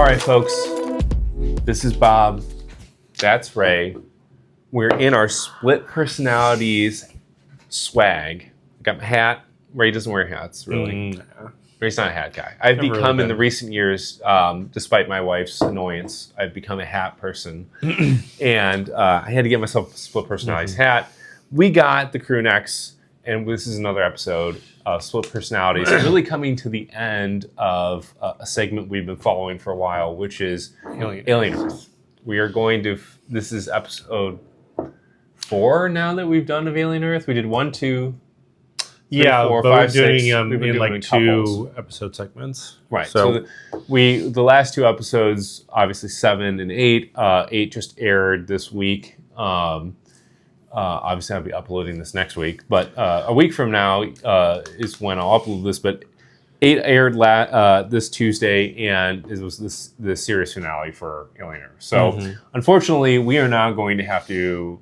right, folks. This is Bob. That's Ray. We're in our split personalities swag. I got my hat. Ray doesn't wear hats, really. Ray's not a hat guy. I've become, in the recent years, despite my wife's annoyance, I've become a hat person. And I had to get myself a split personalities hat. We got the crew necks, and this is another episode of Split Personalities, really coming to the end of a segment we've been following for a while, which is Alien Earth. We are going to, this is episode 4 now that we've done of Alien Earth. We did 1, 2, 3, 4, 5, 6. We've been doing 2 episode segments. Right. So the last 2 episodes, obviously 7 and 8. 8 just aired this week. Obviously, I'll be uploading this next week, but a week from now is when I'll upload this. But 8 aired this Tuesday, and it was the series finale for Alien Earth. So, unfortunately, we are now going to have to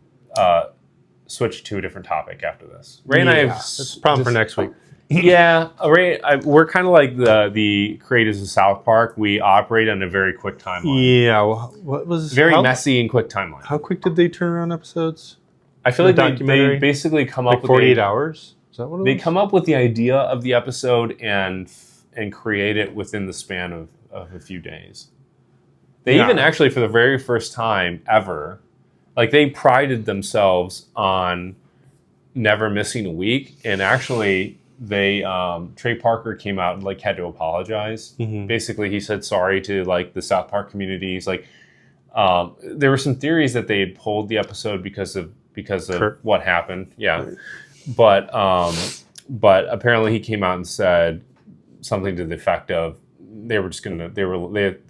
switch to a different topic after this. Ray and I have that's a problem for next week. Yeah, Ray, we're kind of like the creators of South Park. We operate on a very quick timeline. Yeah, what was very messy and quick timeline? How quick did they turn around episodes? I feel like they basically come up with 48 hours. Is that what it was? They come up with the idea of the episode and create it within the span of a few days. They even actually, for the very first time ever, like they prided themselves on never missing a week, and actually they Trey Parker came out and like had to apologize. Basically, he said sorry to like the South Park communities. Like there were some theories that they had pulled the episode because of what happened. Yeah. But apparently he came out and said something to the effect of the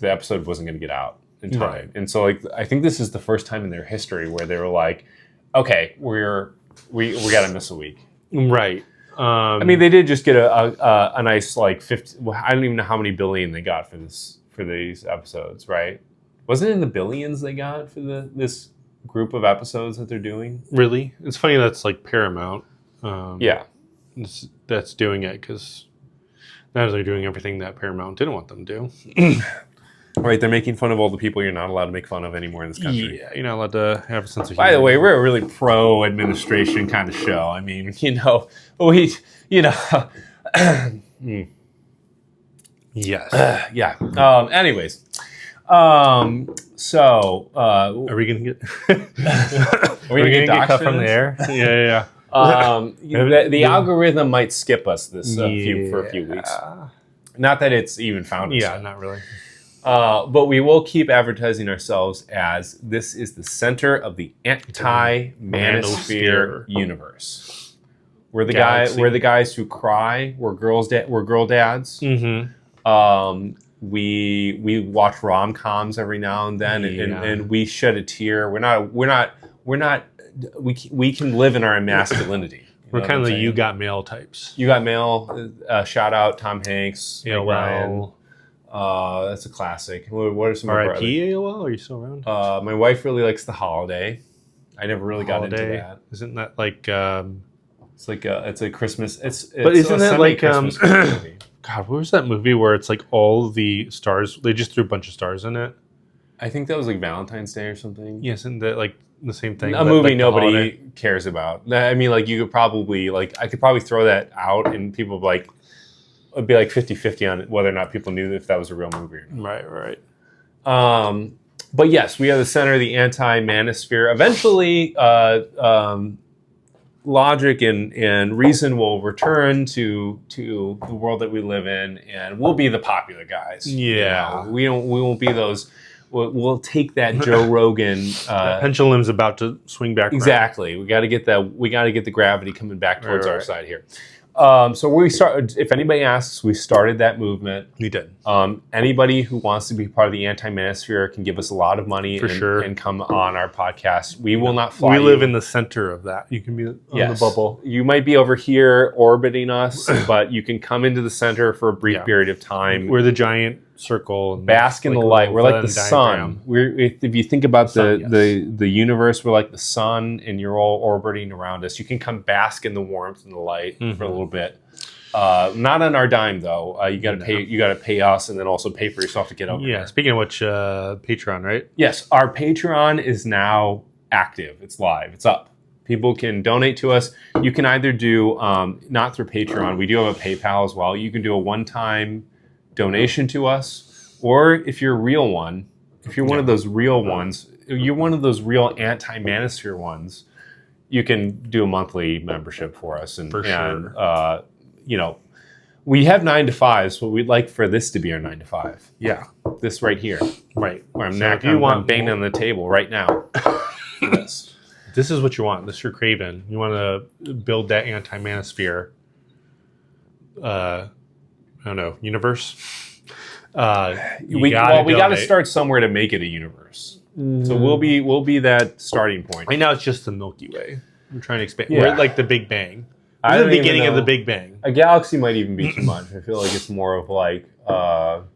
episode wasn't going to get out in time. Right. And so like I think this is the first time in their history where they were like, okay, we got to miss a week. Right. I mean, they did just get a nice like 50. I don't even know how many billion they got for these episodes, right? Wasn't it in the billions they got for this group of episodes that they're doing? Really? It's funny that's like Paramount. That's doing it because now they're doing everything that Paramount didn't want them to do. Right, they're making fun of all the people you're not allowed to make fun of anymore in this country. Yeah, you're not allowed to have a sense of humor. By the way, we're a really pro-administration kind of show. I mean, Yes. Yeah. Anyways. So, are we going to get... are we going to get cut from the air? Yeah. The algorithm might skip us for a few weeks. Not that it's even found us. Yeah, not really. But we will keep advertising ourselves as this is the center of the anti-manosphere universe. We're the guys who cry. We're girl dads. We watch rom-coms every now and then, and we shed a tear. We can live in our masculinity. We're kind of the You Got Mail types. You Got Mail. Shout out Tom Hanks. AOL. That's a classic. What are some R.I.P. AOL? Are you still around? My wife really likes The Holiday. I never really got into that. Isn't that like? It's like it's a Christmas. But isn't that like movie. God, what was that movie where it's like all the stars? They just threw a bunch of stars in it. I think that was like Valentine's Day or something. Yes, isn't that like the same thing? A movie like nobody cares about. I mean, like you could probably I could probably throw that out and people like it'd be like 50-50 on whether or not people knew if that was a real movie or not. Right. But yes, we are the center of the anti-manosphere. Eventually, logic and reason will return to the world that we live in, and we'll be the popular guys. Yeah, we won't be those. We'll take that Joe Rogan. The pendulum's about to swing back. Exactly. We got to get the gravity coming back towards our side here. So we start. If anybody asks, we started that movement. We did. Anybody who wants to be part of the anti-manosphere can give us a lot of money and come on our podcast. We will not fly. We live in the center of that. You can be on the bubble. You might be over here orbiting us, but you can come into the center for a brief period of time. We're the giant circle. Bask in the light. We're like the sun. If you think about the universe, we're like the sun, and you're all orbiting around us. You can come bask in the warmth and the light for a little bit. Not on our dime though. You got to pay. You got to pay us, and then also pay for yourself to get over. Yeah. There. Speaking of which, Patreon, right? Yes, our Patreon is now active. It's live. It's up. People can donate to us. You can either do not through Patreon. We do have a PayPal as well. You can do a one-time donation to us, or if you're a real one, if you're one of those real ones, you're one of those real anti-manosphere ones. You can do a monthly membership for us, and you know, we have 9 to 5s, but we'd like for this to be our 9 to 5. Yeah. This right here, Right. where I'm So not. if you want I'm banging on the table right now. Yes. This is what you want. This is your craving. You want to build that anti-manosphere, I don't know, universe. We got to start somewhere to make it a universe. So we'll be that starting point. Right now, it's just the Milky Way. I'm trying to expand. Yeah. We're at like the Big Bang. I This is don't the even beginning of know. the Big Bang. A galaxy might even be too much. I feel like it's more of like But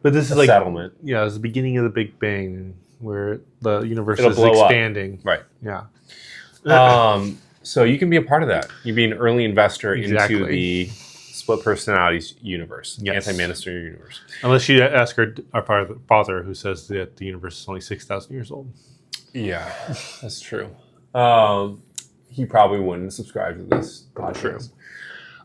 this is a like settlement. Yeah, it's the beginning of the Big Bang where the universe It'll is blow up. expanding. Right. Yeah. So you can be a part of that. You be an early investor Exactly. into the split personalities universe, Yes. anti-manosphere universe. Unless you ask our father, who says that the universe is only 6,000 years old. Yeah, that's true. He probably wouldn't subscribe to this podcast.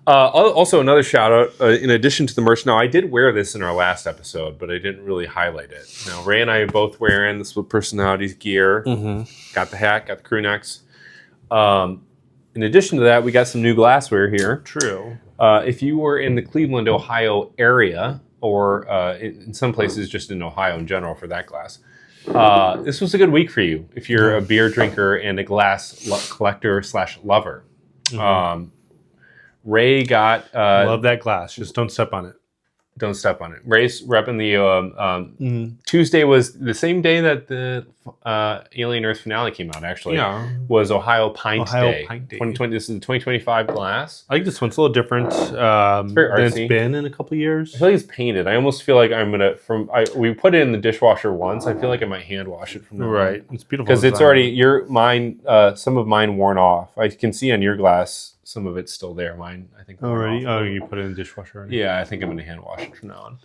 Also, another shout out, in addition to the merch. Now, I did wear this in our last episode, but I didn't really highlight it. Now, Ray and I are both wearing the Split Personalities gear. Mm-hmm. Got the hat, got the crew necks. In addition to that, we got some new glassware here. True. If you were in the Cleveland, Ohio area, or in some places just in Ohio in general for that glass, this was a good week for you if you're a beer drinker and a glass collector / lover. Mm-hmm. Ray got... Love that glass. Just don't step on it. Don't step on it. Ray's repping the... Tuesday was the same day that the Alien Earth finale came out, actually. Yeah. Was Ohio Pint Day. Pint Day. 2020, this is the 2025 glass. I think this one's a little different very than it's artsy. been in a couple years. I feel like it's painted. I almost feel like I'm gonna we put it in the dishwasher once. I feel like I might hand wash it from now on. Right. It's beautiful. Because it's design. already some of mine worn off. I can see on your glass some of it's still there. Mine, I think. worn Already? off. Oh, you put it in the dishwasher already? Yeah, I think I'm gonna hand wash it from now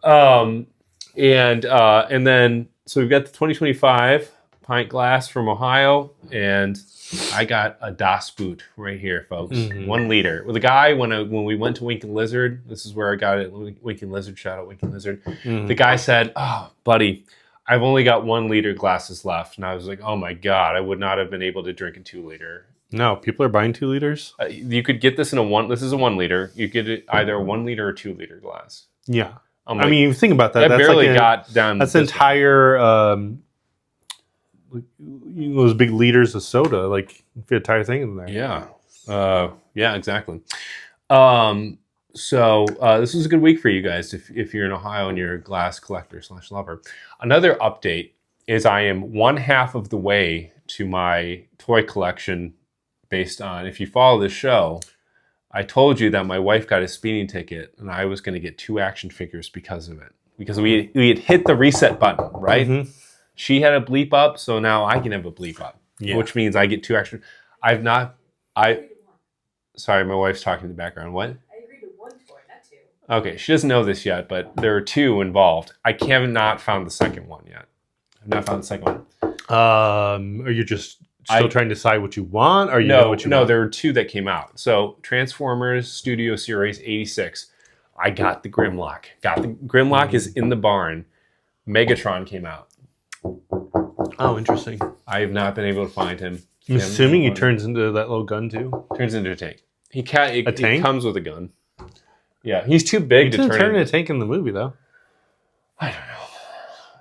on. And then so we've got the 2025 pint glass from Ohio, and I got a Das Boot right here, folks. 1 liter. With a guy when we went to Wink and Lizard, this is where I got it. Wink and Lizard, shout out Wink and Lizard. The guy said, "Oh, buddy, I've only got 1 liter glasses left," and I was like, "Oh my god, I would not have been able to drink a 2 liter." No, people are buying 2 liters. You could get this in a one. This is a 1 liter. You get it either a 1 liter or 2 liter glass. Yeah. I'm I like, mean, think about that. I That's barely like got down. That's this entire those big liters of soda. Like fit the entire thing in there. Yeah. Yeah, exactly. So this was a good week for you guys if you're in Ohio and you're a glass collector / lover. Another update is I am 1/2 of the way to my toy collection based on, if you follow this show, I told you that my wife got a speeding ticket and I was going to get 2 action figures because of it. Because we had hit the reset button, right? Mm-hmm. She had a bleep up, so now I can have a bleep up, Yeah. which means I get 2 action. Sorry, my wife's talking in the background. What? I agreed to 1 toy, not 2. Okay, she doesn't know this yet, but there are 2 involved. I have not found the second one yet. I've not found the second one. Are you just still trying to decide what you want, or you know what you No, want? there were 2 that came out. So Transformers Studio Series 86. I got the Grimlock. Grimlock is in the barn. Megatron came out. Oh, interesting. I have not been able to find him. I'm assuming he turns into that little gun too. Turns into a tank. He tank? comes with a gun. Yeah, he's too big to He doesn't turn into into a tank in the movie though. I don't know.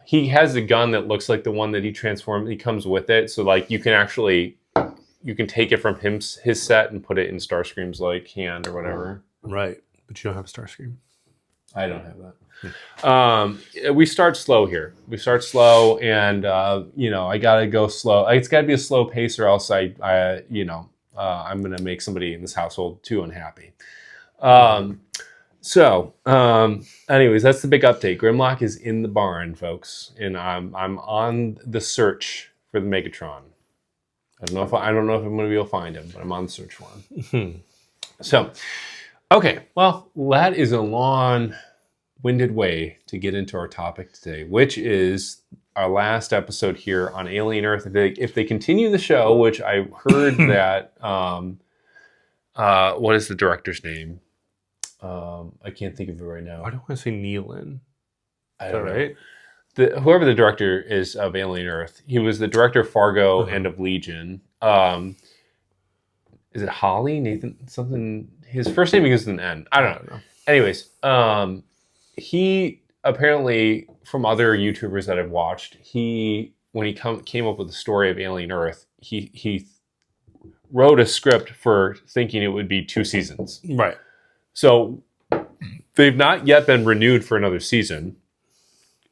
He has a gun that looks like the one that he transformed. He comes with it, so like you can take it from his set and put it in Starscream's like hand or whatever. Right, but you don't have a Starscream. I don't have that. We start slow here. We start slow, and I gotta go slow. It's got to be a slow pace, or else I'm gonna make somebody in this household too unhappy. Anyways, that's the big update. Grimlock is in the barn, folks, and I'm on the search for the Megatron. I don't know if I'm going to be able to find him, but I'm on the search for him. So, Okay, well, that is a long-winded way to get into our topic today, which is our last episode here on Alien Earth. If they continue the show, which I heard that, what is the director's name? I can't think of it right now. I don't want to say Nealon. I Is that don't know. right? Whoever the director is of Alien Earth, he was the director of Fargo and of Legion. Is it Holly? Nathan? Something. His first name begins with an N. I don't know. Anyways, he apparently, from other YouTubers that I've watched, when he came up with the story of Alien Earth, he wrote a script for thinking it would be 2 seasons. Right. So they've not yet been renewed for another season,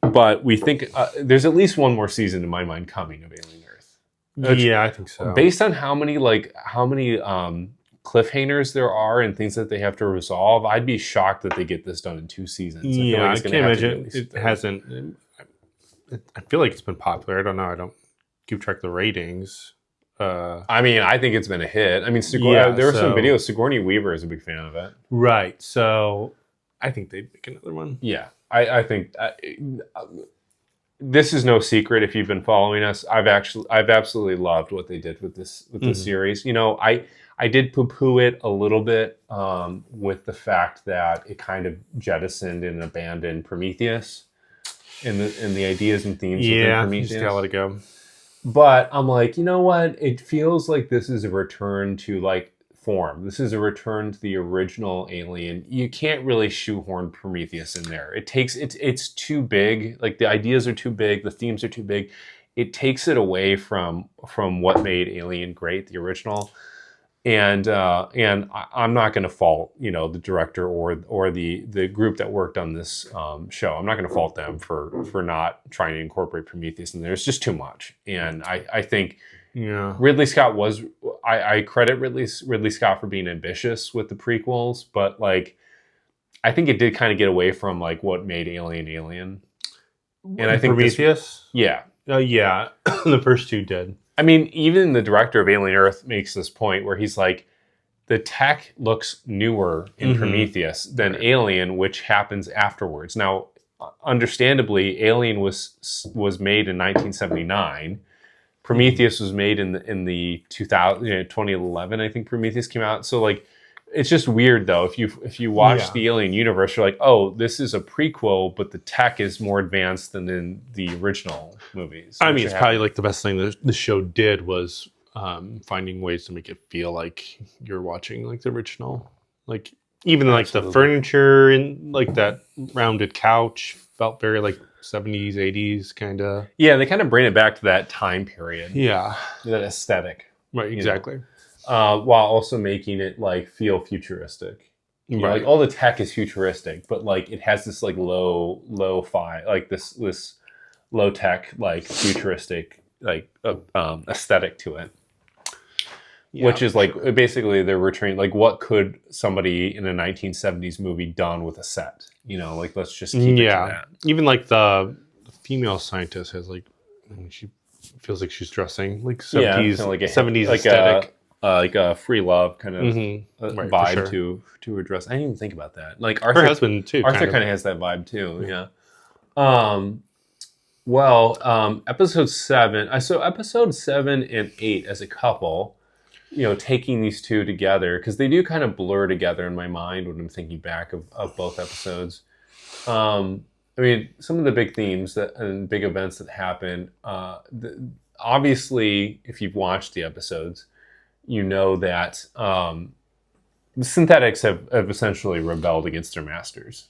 but we think there's at least one more season in my mind coming of Alien Earth. Yeah, I think so. Based on how many cliffhangers there are and things that they have to resolve, I'd be shocked that they get this done in 2 seasons. I can't imagine it hasn't. I feel like it's been popular. I don't know. I don't keep track of the ratings. I mean, I think it's been a hit. I mean, there were some videos. Sigourney Weaver is a big fan of it. Right. So I think they'd make another one. Yeah. I think this is no secret if you've been following us. I've absolutely loved what they did with this series. You know, I did poo-poo it a little bit with the fact that it kind of jettisoned and abandoned Prometheus in the ideas and themes within Prometheus. Yeah, just gotta let it go. But I'm like, you know what? It feels like this is a return to like form. This is a return to the original Alien. You can't really shoehorn Prometheus in there. It's too big. Like the ideas are too big. The themes are too big. It takes it away from what made Alien great, the original. And I'm not going to fault, you know, the director or the group that worked on this show. I'm not going to fault them for not trying to incorporate Prometheus in there. It's just too much. And I think Ridley Scott I credit Ridley Scott for being ambitious with the prequels, but like I think it did kind of get away from like what made Alien. And I think Prometheus? Yeah. Yeah. The first 2 did. I mean, even the director of Alien Earth makes this point where he's like, the tech looks newer in Prometheus than Alien, which happens afterwards. Now, understandably, Alien was made in 1979. Prometheus was made in the 2011, I think Prometheus came out. So like, it's just weird though. If you watch the Alien universe, you're like, oh, this is a prequel, but the tech is more advanced than in the original movies. I mean, it's probably like the best thing that the show did was finding ways to make it feel like you're watching like the original. Like even like the furniture and like that rounded couch felt very like 70s, 80s kind of. Yeah, they kind of bring it back to that time period. Yeah, that aesthetic. Right, exactly. While also making it like feel futuristic. You know, like all the tech is futuristic, but like it has this like low-fi, like this low tech, like futuristic, like aesthetic to it. Yeah, which is like basically they're returning like what could somebody in a 1970s movie done with a set? You know, like let's just keep it to that. Even like the female scientist has like she feels like she's dressing like 70s, like a 70s like aesthetic. Like a free love kind of vibe to address. I didn't even think about that. Like Arthur, her husband too. Arthur kind of has that vibe too. Yeah. Episode 7. So episode 7 and 8 as a couple, you know, taking these two together because they do kind of blur together in my mind when I'm thinking back of both episodes. I mean, some of the big themes and big events that happen. Obviously, if you've watched the episodes, you know that the synthetics have essentially rebelled against their masters.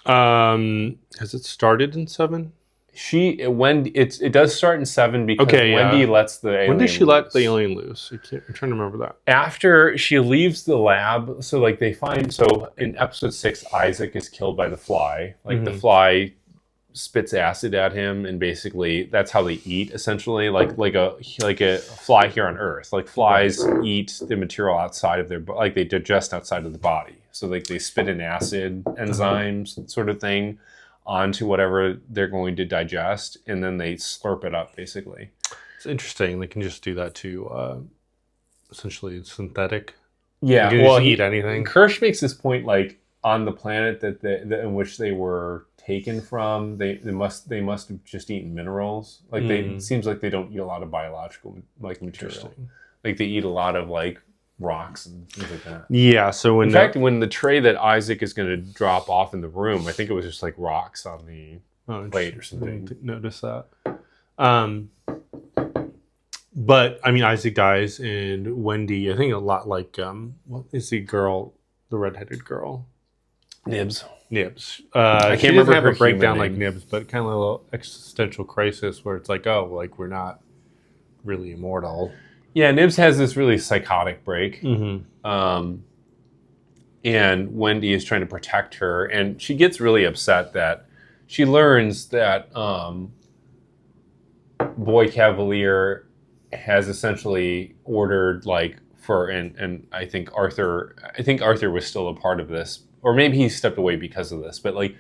Has it started in 7? It does start in 7 because Wendy lets the alien When did she loose. let the alien loose? I'm trying to remember that. After she leaves the lab, so like in episode 6, Isaac is killed by the fly. Like the fly spits acid at him, and basically that's how they eat. Essentially, like a fly here on Earth. Like flies eat the material outside of like they digest outside of the body. So like they spit in acid enzymes, sort of thing, onto whatever they're going to digest, and then they slurp it up. Basically, it's interesting. They can just do that to essentially synthetic Yeah, You can just eat anything. Kirsch makes this point, like on the planet that in which they were taken from, they must have just eaten minerals. Like it seems like they don't eat a lot of biological like material. Like they eat a lot of like rocks and things like that. Yeah. So in fact, when the tray that Isaac is going to drop off in the room, I think it was just like rocks on the plate or something. I didn't notice that. But I mean, Isaac dies, and Wendy. I think a lot like what is the girl, the redheaded girl, Nibs. I can't remember have her a breakdown like name. Nibs, but kind of a little existential crisis where it's like, oh, like we're not really immortal. Yeah, Nibs has this really psychotic break. And Wendy is trying to protect her, and she gets really upset that she learns that Boy Cavalier has essentially ordered and I think Arthur was still a part of this, or maybe he stepped away because of this, but like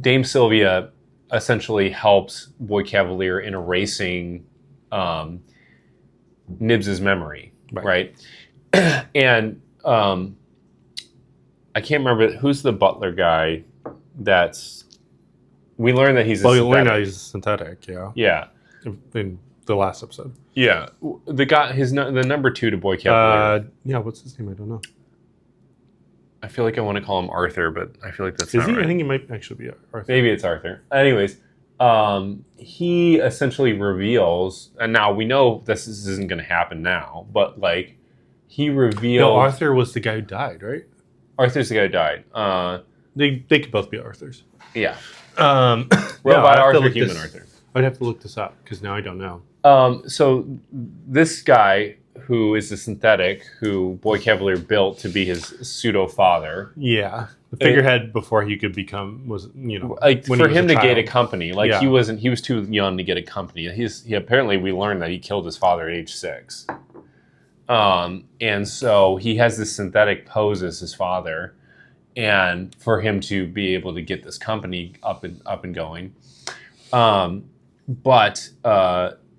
Dame Sylvia essentially helps Boy Cavalier in erasing Nibs's memory, right? And I can't remember who's the butler guy. We learned that he's. Well, you learn that he's synthetic. Yeah. Yeah. In the last episode. Yeah, the guy, the number 2 to Boy Cavalier. Yeah, what's his name? I don't know. I feel like I want to call him Arthur, but I feel like that's not right. I think he might actually be Arthur. Maybe it's Arthur. Anyways, he essentially reveals, and now we know this isn't going to happen now, but like he revealed. No, Arthur was the guy who died, right? Arthur's the guy who died. They could both be Arthurs. Yeah. Robot Arthur, human Arthur. I'd have to look this up because now I don't know. So this guy who is a synthetic, who Boy Cavalier built to be his pseudo father. Yeah, the figurehead before he could become like for him to get a company. Like he was too young to get a company. He apparently we learned that he killed his father at age 6. And so he has this synthetic pose as his father, and for him to be able to get this company up and going. But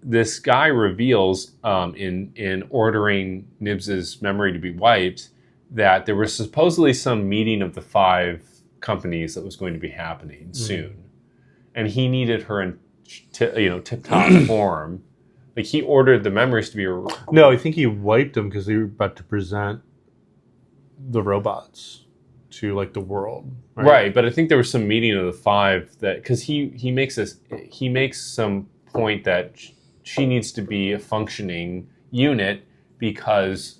this guy reveals in ordering Nibs's memory to be wiped that there was supposedly some meeting of the 5 companies that was going to be happening soon, and he needed her in tip-top form. Like he ordered the memories to be. No, I think he wiped them because they were about to present the robots to like the world. Right, but I think there was some meeting of the 5 that because he makes some point that she needs to be a functioning unit because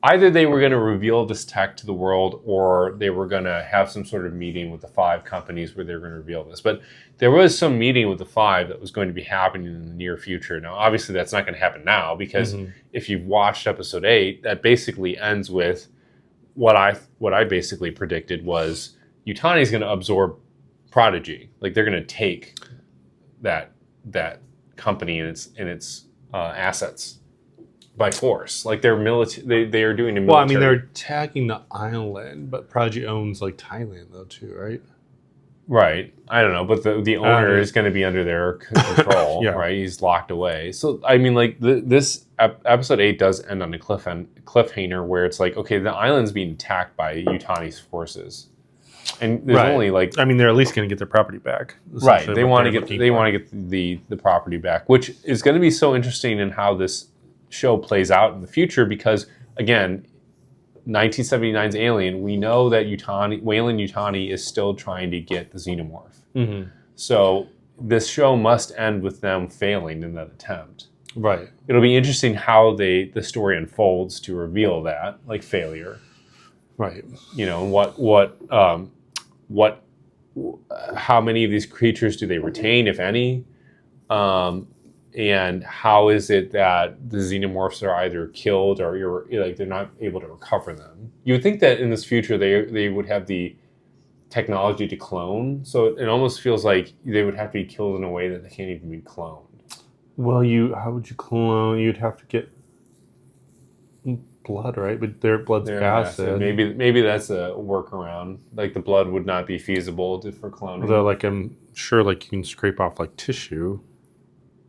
either they were going to reveal this tech to the world or they were going to have some sort of meeting with the 5 companies where they were going to reveal this. But there was some meeting with the 5 that was going to be happening in the near future. Now, obviously, that's not going to happen now because if you've watched episode 8, that basically ends with what I basically predicted was Yutani is going to absorb Prodigy. Like they're going to take that company and its assets by force. Like they're military. They are doing a military. Well, I mean, they're attacking the island, but Prodigy owns like Thailand though too, right? Right. I don't know, but the owner is going to be under their control, yeah. Right? He's locked away. So I mean, like this episode 8 does end on a cliffhanger where it's like, okay, the island's being attacked by Yutani's forces, and there's only like, I mean, they're at least going to get their property back, right? They want to get the property back, which is going to be so interesting in how this show plays out in the future because again. 1979's Alien, we know that Weyland Yutani is still trying to get the xenomorph. So this show must end with them failing in that attempt. Right. It'll be interesting how the story unfolds to reveal that, like failure. Right. How many of these creatures do they retain, if any? And how is it that the xenomorphs are either killed or they're not able to recover them? You would think that in this future they would have the technology to clone, so it almost feels like they would have to be killed in a way that they can't even be cloned. Well, how would you clone? You'd have to get blood, right? But their blood's acid. Maybe that's a workaround. Like the blood would not be feasible for cloning. Although, like I'm sure, like you can scrape off like tissue.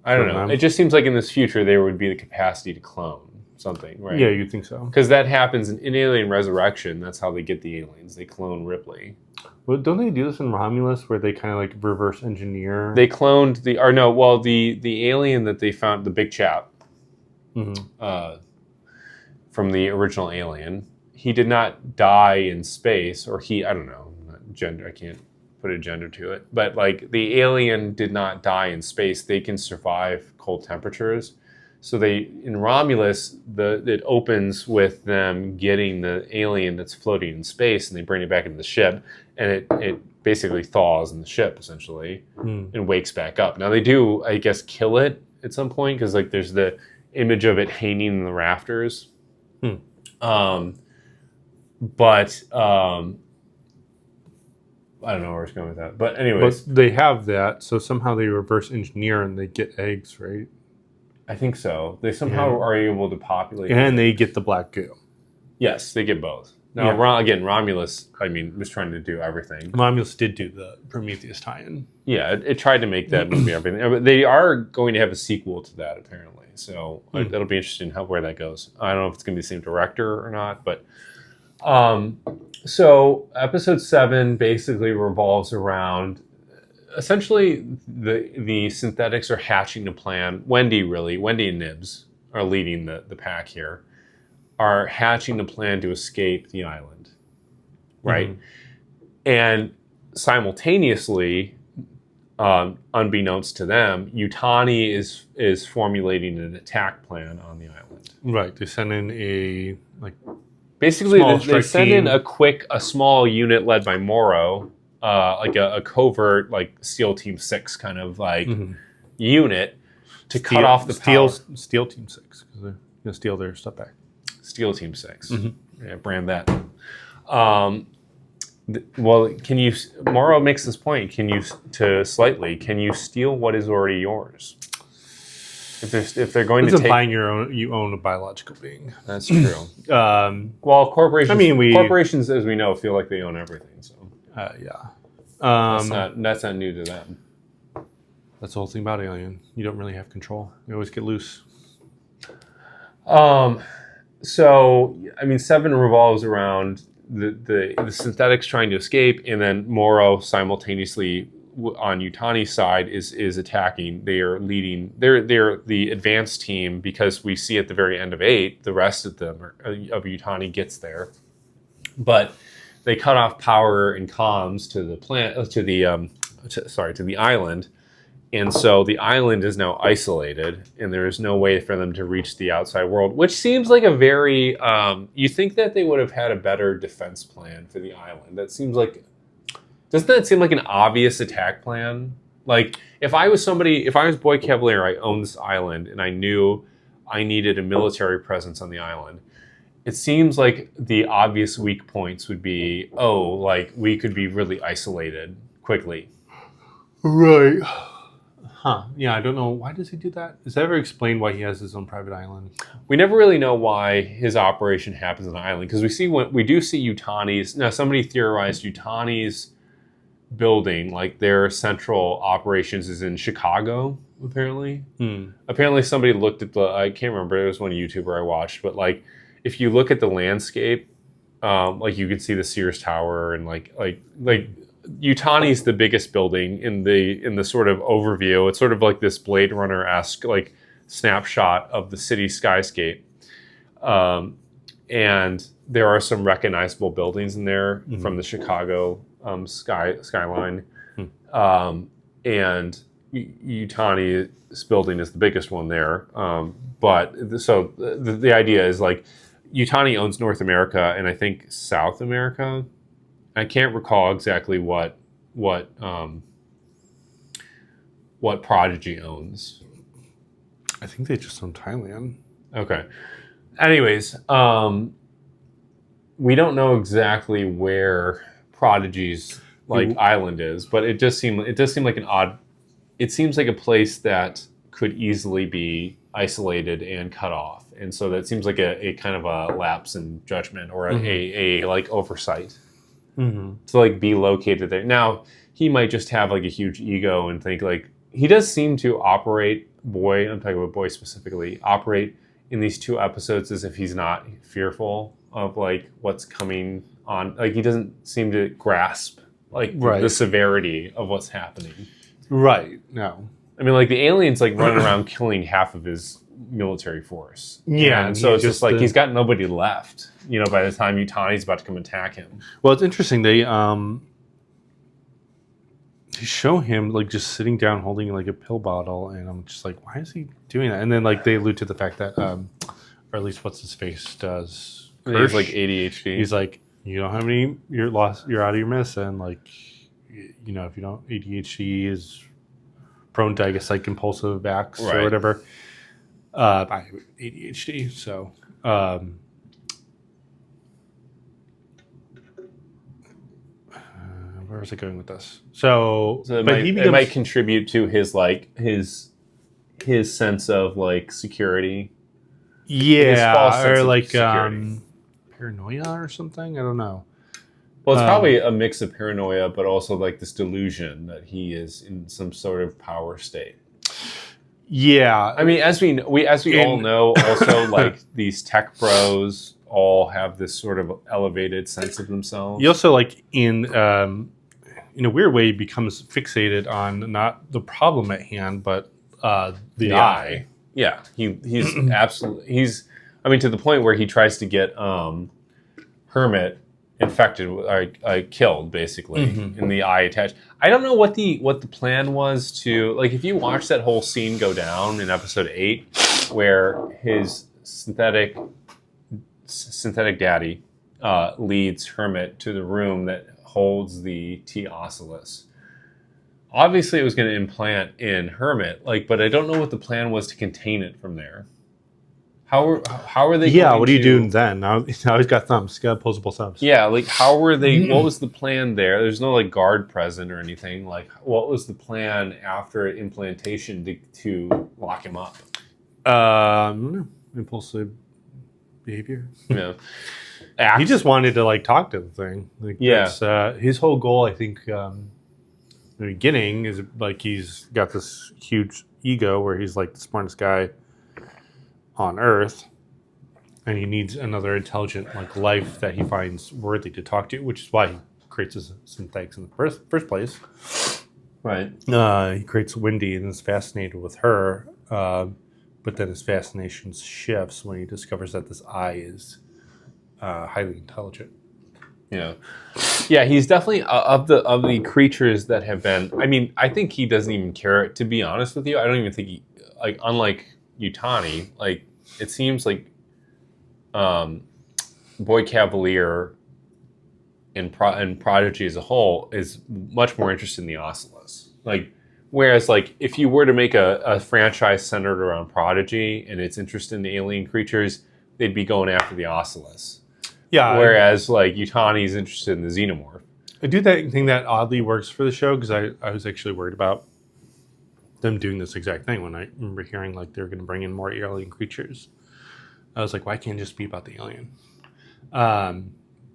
I don't know. It just seems like in this future there would be the capacity to clone. something, right? Yeah, you think so. Because that happens in Alien Resurrection. That's how they get the aliens. They clone Ripley. Well, don't they do this in Romulus where they kind of like reverse engineer? They cloned the alien that they found, the big chap, from the original Alien. He did not die in space, or I don't know, gender. I can't put a gender to it, but like the alien did not die in space. They can survive cold temperatures. So in Romulus, it opens with them getting the alien that's floating in space, and they bring it back into the ship, and it basically thaws in the ship essentially, and wakes back up. Now they do, I guess, kill it at some point because like there's the image of it hanging in the rafters. But I don't know where it's going with that. But anyways, but they have that, so somehow they reverse engineer and they get eggs, right? I think so. They somehow are able to populate, and they get the black goo. Yes, they get both. Now, again, Romulus, I mean, was trying to do everything. Romulus did do the Prometheus tie-in. Yeah, it tried to make that movie everything. But they are going to have a sequel to that, apparently. So that'll be interesting where that goes. I don't know if it's going to be the same director or not. But so episode 7 basically revolves around essentially the synthetics are hatching a plan. Wendy and Nibs are leading the pack here. Are hatching a plan to escape the island, right? And simultaneously, unbeknownst to them, Yutani is formulating an attack plan on the island. Right, they send in basically they send in a small unit led by Morrow, like a covert like SEAL Team 6 kind of like unit to cut off the power. Steel Team 6 because they're gonna steal their stuff back. Steel Team 6. Yeah, brand that. Well, Morrow makes this point, can you steal what is already yours? If they're going to take... buying you own a biological being. That's true. Well, corporations, as we know, feel like they own everything. So yeah. That's not new to them. That's the whole thing about Alien. You don't really have control. You always get loose. So, I mean, 7 revolves around the synthetics trying to escape, and then Morrow simultaneously on Yutani's side is attacking. They are leading. They're the advanced team because we see at the very end of 8, the rest of them of Yutani gets there, but they cut off power and comms to the island. And so the island is now isolated, and there is no way for them to reach the outside world, which seems like a very... you think that they would have had a better defense plan for the island. Doesn't that seem like an obvious attack plan? Like, if I was Boy Cavalier, I owned this island, and I knew I needed a military presence on the island, it seems like the obvious weak points would be, we could be really isolated quickly. Right. Huh. Yeah, I don't know. Why does he do that? Is that ever explained why he has his own private island? We never really know why his operation happens on an island, because we do see Yutani's... Now, somebody theorized Yutani's building, like their central operations is in Chicago, apparently. Apparently somebody looked at I can't remember, it was one YouTuber I watched, but like, if you look at the landscape, like you can see the Sears Tower and like Yutani's the biggest building in the sort of overview. It's sort of like this Blade Runner-esque like snapshot of the city skyscape, and there are some recognizable buildings in there from the Chicago skyline, and Yutani's building is the biggest one there. But so the idea is like Yutani owns North America and I think South America. I can't recall exactly what Prodigy owns. I think they just own Thailand. Okay. Anyways, we don't know exactly where Prodigy's island is, but it does seem like an odd. It seems like a place that could easily be isolated and cut off, and so that seems like a kind of a lapse in judgment or a like oversight. To like be located there. Now he might just have like a huge ego and think like he does seem to operate. I'm talking about Boy specifically. Operate in these 2 episodes as if he's not fearful of like what's coming on. Like he doesn't seem to grasp like the severity of what's happening. Right. No. I mean, like the alien's like running around killing half of his military force. Yeah, and so it's just like he's got nobody left. You know, by the time Utani's about to come attack him. Well, it's interesting. They show him like just sitting down holding like a pill bottle, and I'm just like, why is he doing that? And then like they allude to the fact that, or at least what's his face does. He's like ADHD. He's like, you know how many you're out of your miss, and like, you know, if you don't, ADHD is prone to, I guess, like compulsive acts or whatever. I have ADHD, so. Where was I going with this? So it might contribute to his like his sense of like security. Yeah, or like paranoia or something. I don't know. Well, it's probably a mix of paranoia, but also like this delusion that he is in some sort of power state. Yeah, I mean, as we all know, also like these tech bros all have this sort of elevated sense of themselves. He also like in a weird way becomes fixated on not the problem at hand, but the eye. Yeah, he's absolutely I mean, to the point where he tries to get Hermit infected or killed basically in the eye attached. I don't know what the plan was to like if you watch that whole scene go down in episode 8 where his synthetic daddy leads Hermit to the room that holds the T Oculus. Obviously, it was going to implant in Hermit, like, but I don't know what the plan was to contain it from there. How are they? Yeah, what are you doing then? Now he's got thumbs. He's got opposable thumbs. Yeah, like how were they? What was the plan there? There's no like guard present or anything. Like, what was the plan after implantation to lock him up? Impulsive behavior. Yeah. He just wanted to like talk to the thing. Like, his whole goal, I think, in the beginning is like he's got this huge ego where he's like the smartest guy on Earth, and he needs another intelligent like life that he finds worthy to talk to, which is why he creates his synthetics in the first place. Right. He creates Wendy and is fascinated with her, but then his fascination shifts when he discovers that this eye is highly intelligent. Yeah, he's definitely of the creatures that have been. I mean, I think he doesn't even care. To be honest with you, I don't even think he like. Unlike Utani, like it seems like Boy Cavalier and Prodigy as a whole is much more interested in the Oculus. Like, whereas like if you were to make a franchise centered around Prodigy and its interest in the alien creatures, they'd be going after the Oculus. Yeah. Whereas like Utani's interested in the xenomorph. I do think that oddly works for the show because I was actually worried about them doing this exact thing when I remember hearing like they're going to bring in more alien creatures. I was like, why can't it just be about the alien?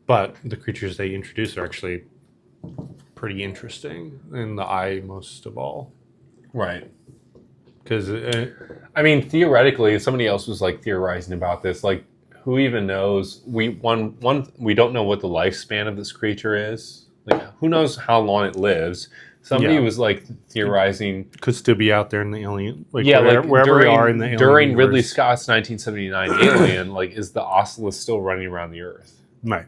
But the creatures they introduce are actually pretty interesting, and the eye most of all. Right. Because I mean, theoretically, somebody else was like theorizing about this. Like, who even knows? We don't know what the lifespan of this creature is. Like, who knows how long it lives? Somebody was like theorizing could still be out there in the alien, wherever we are in the alien during universe. Ridley Scott's 1979 Alien. Like, is the Oculus still running around the Earth? Right.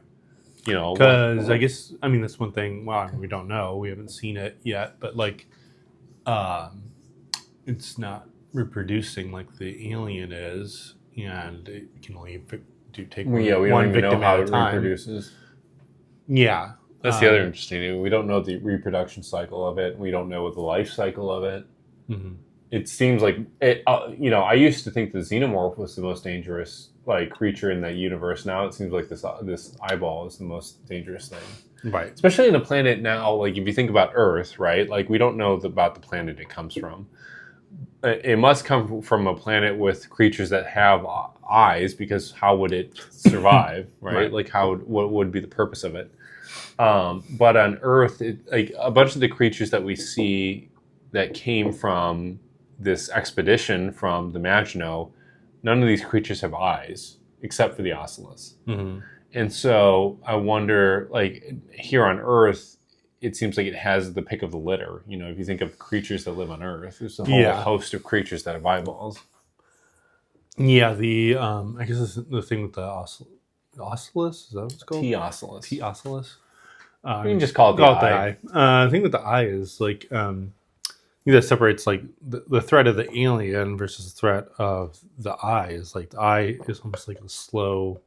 You know, because I guess that's one thing. Well, we don't know. We haven't seen it yet, but like, it's not reproducing like the alien is, and it can only take we one don't even victim know how at a it time. reproduces. Yeah. That's the other interesting thing. We don't know the reproduction cycle of it. We don't know what the life cycle of it. Mm-hmm. It seems like it. I used to think the xenomorph was the most dangerous like creature in that universe. Now it seems like this eyeball is the most dangerous thing. Right. Especially in a planet now. Like if you think about Earth, right? Like we don't know about the planet it comes from. It must come from a planet with creatures that have eyes, because how would it survive, right? Like what would be the purpose of it? But on Earth, like a bunch of the creatures that we see that came from this expedition from the Maginot none of these creatures have eyes except for the ocelot. Mm-hmm. And so I wonder, like, here on Earth, it seems like it has the pick of the litter. You know, if you think of creatures that live on Earth, there's a whole host of creatures that have eyeballs. Yeah, the I guess it's the thing with the ocelot, is that what it's called? T-ocelot. T-ocelot. You can just call it the eye. I think with the eye is like that separates like the threat of the alien versus the threat of the eye. Is like the eye is almost like a slow,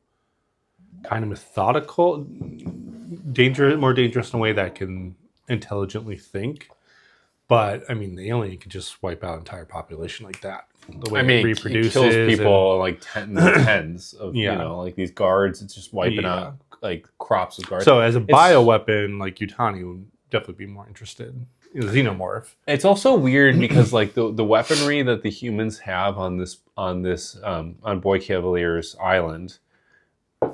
kind of methodical, more dangerous in a way that can intelligently think. But I mean, the alien can just wipe out an entire population like that. The way it reproduces, it kills people like tens of you know, like these guards. It's just wiping out like crops of guards. So as a bioweapon, like Yutani would definitely be more interested in the xenomorph. It's also weird because like the weaponry that the humans have on Boy Cavalier's island,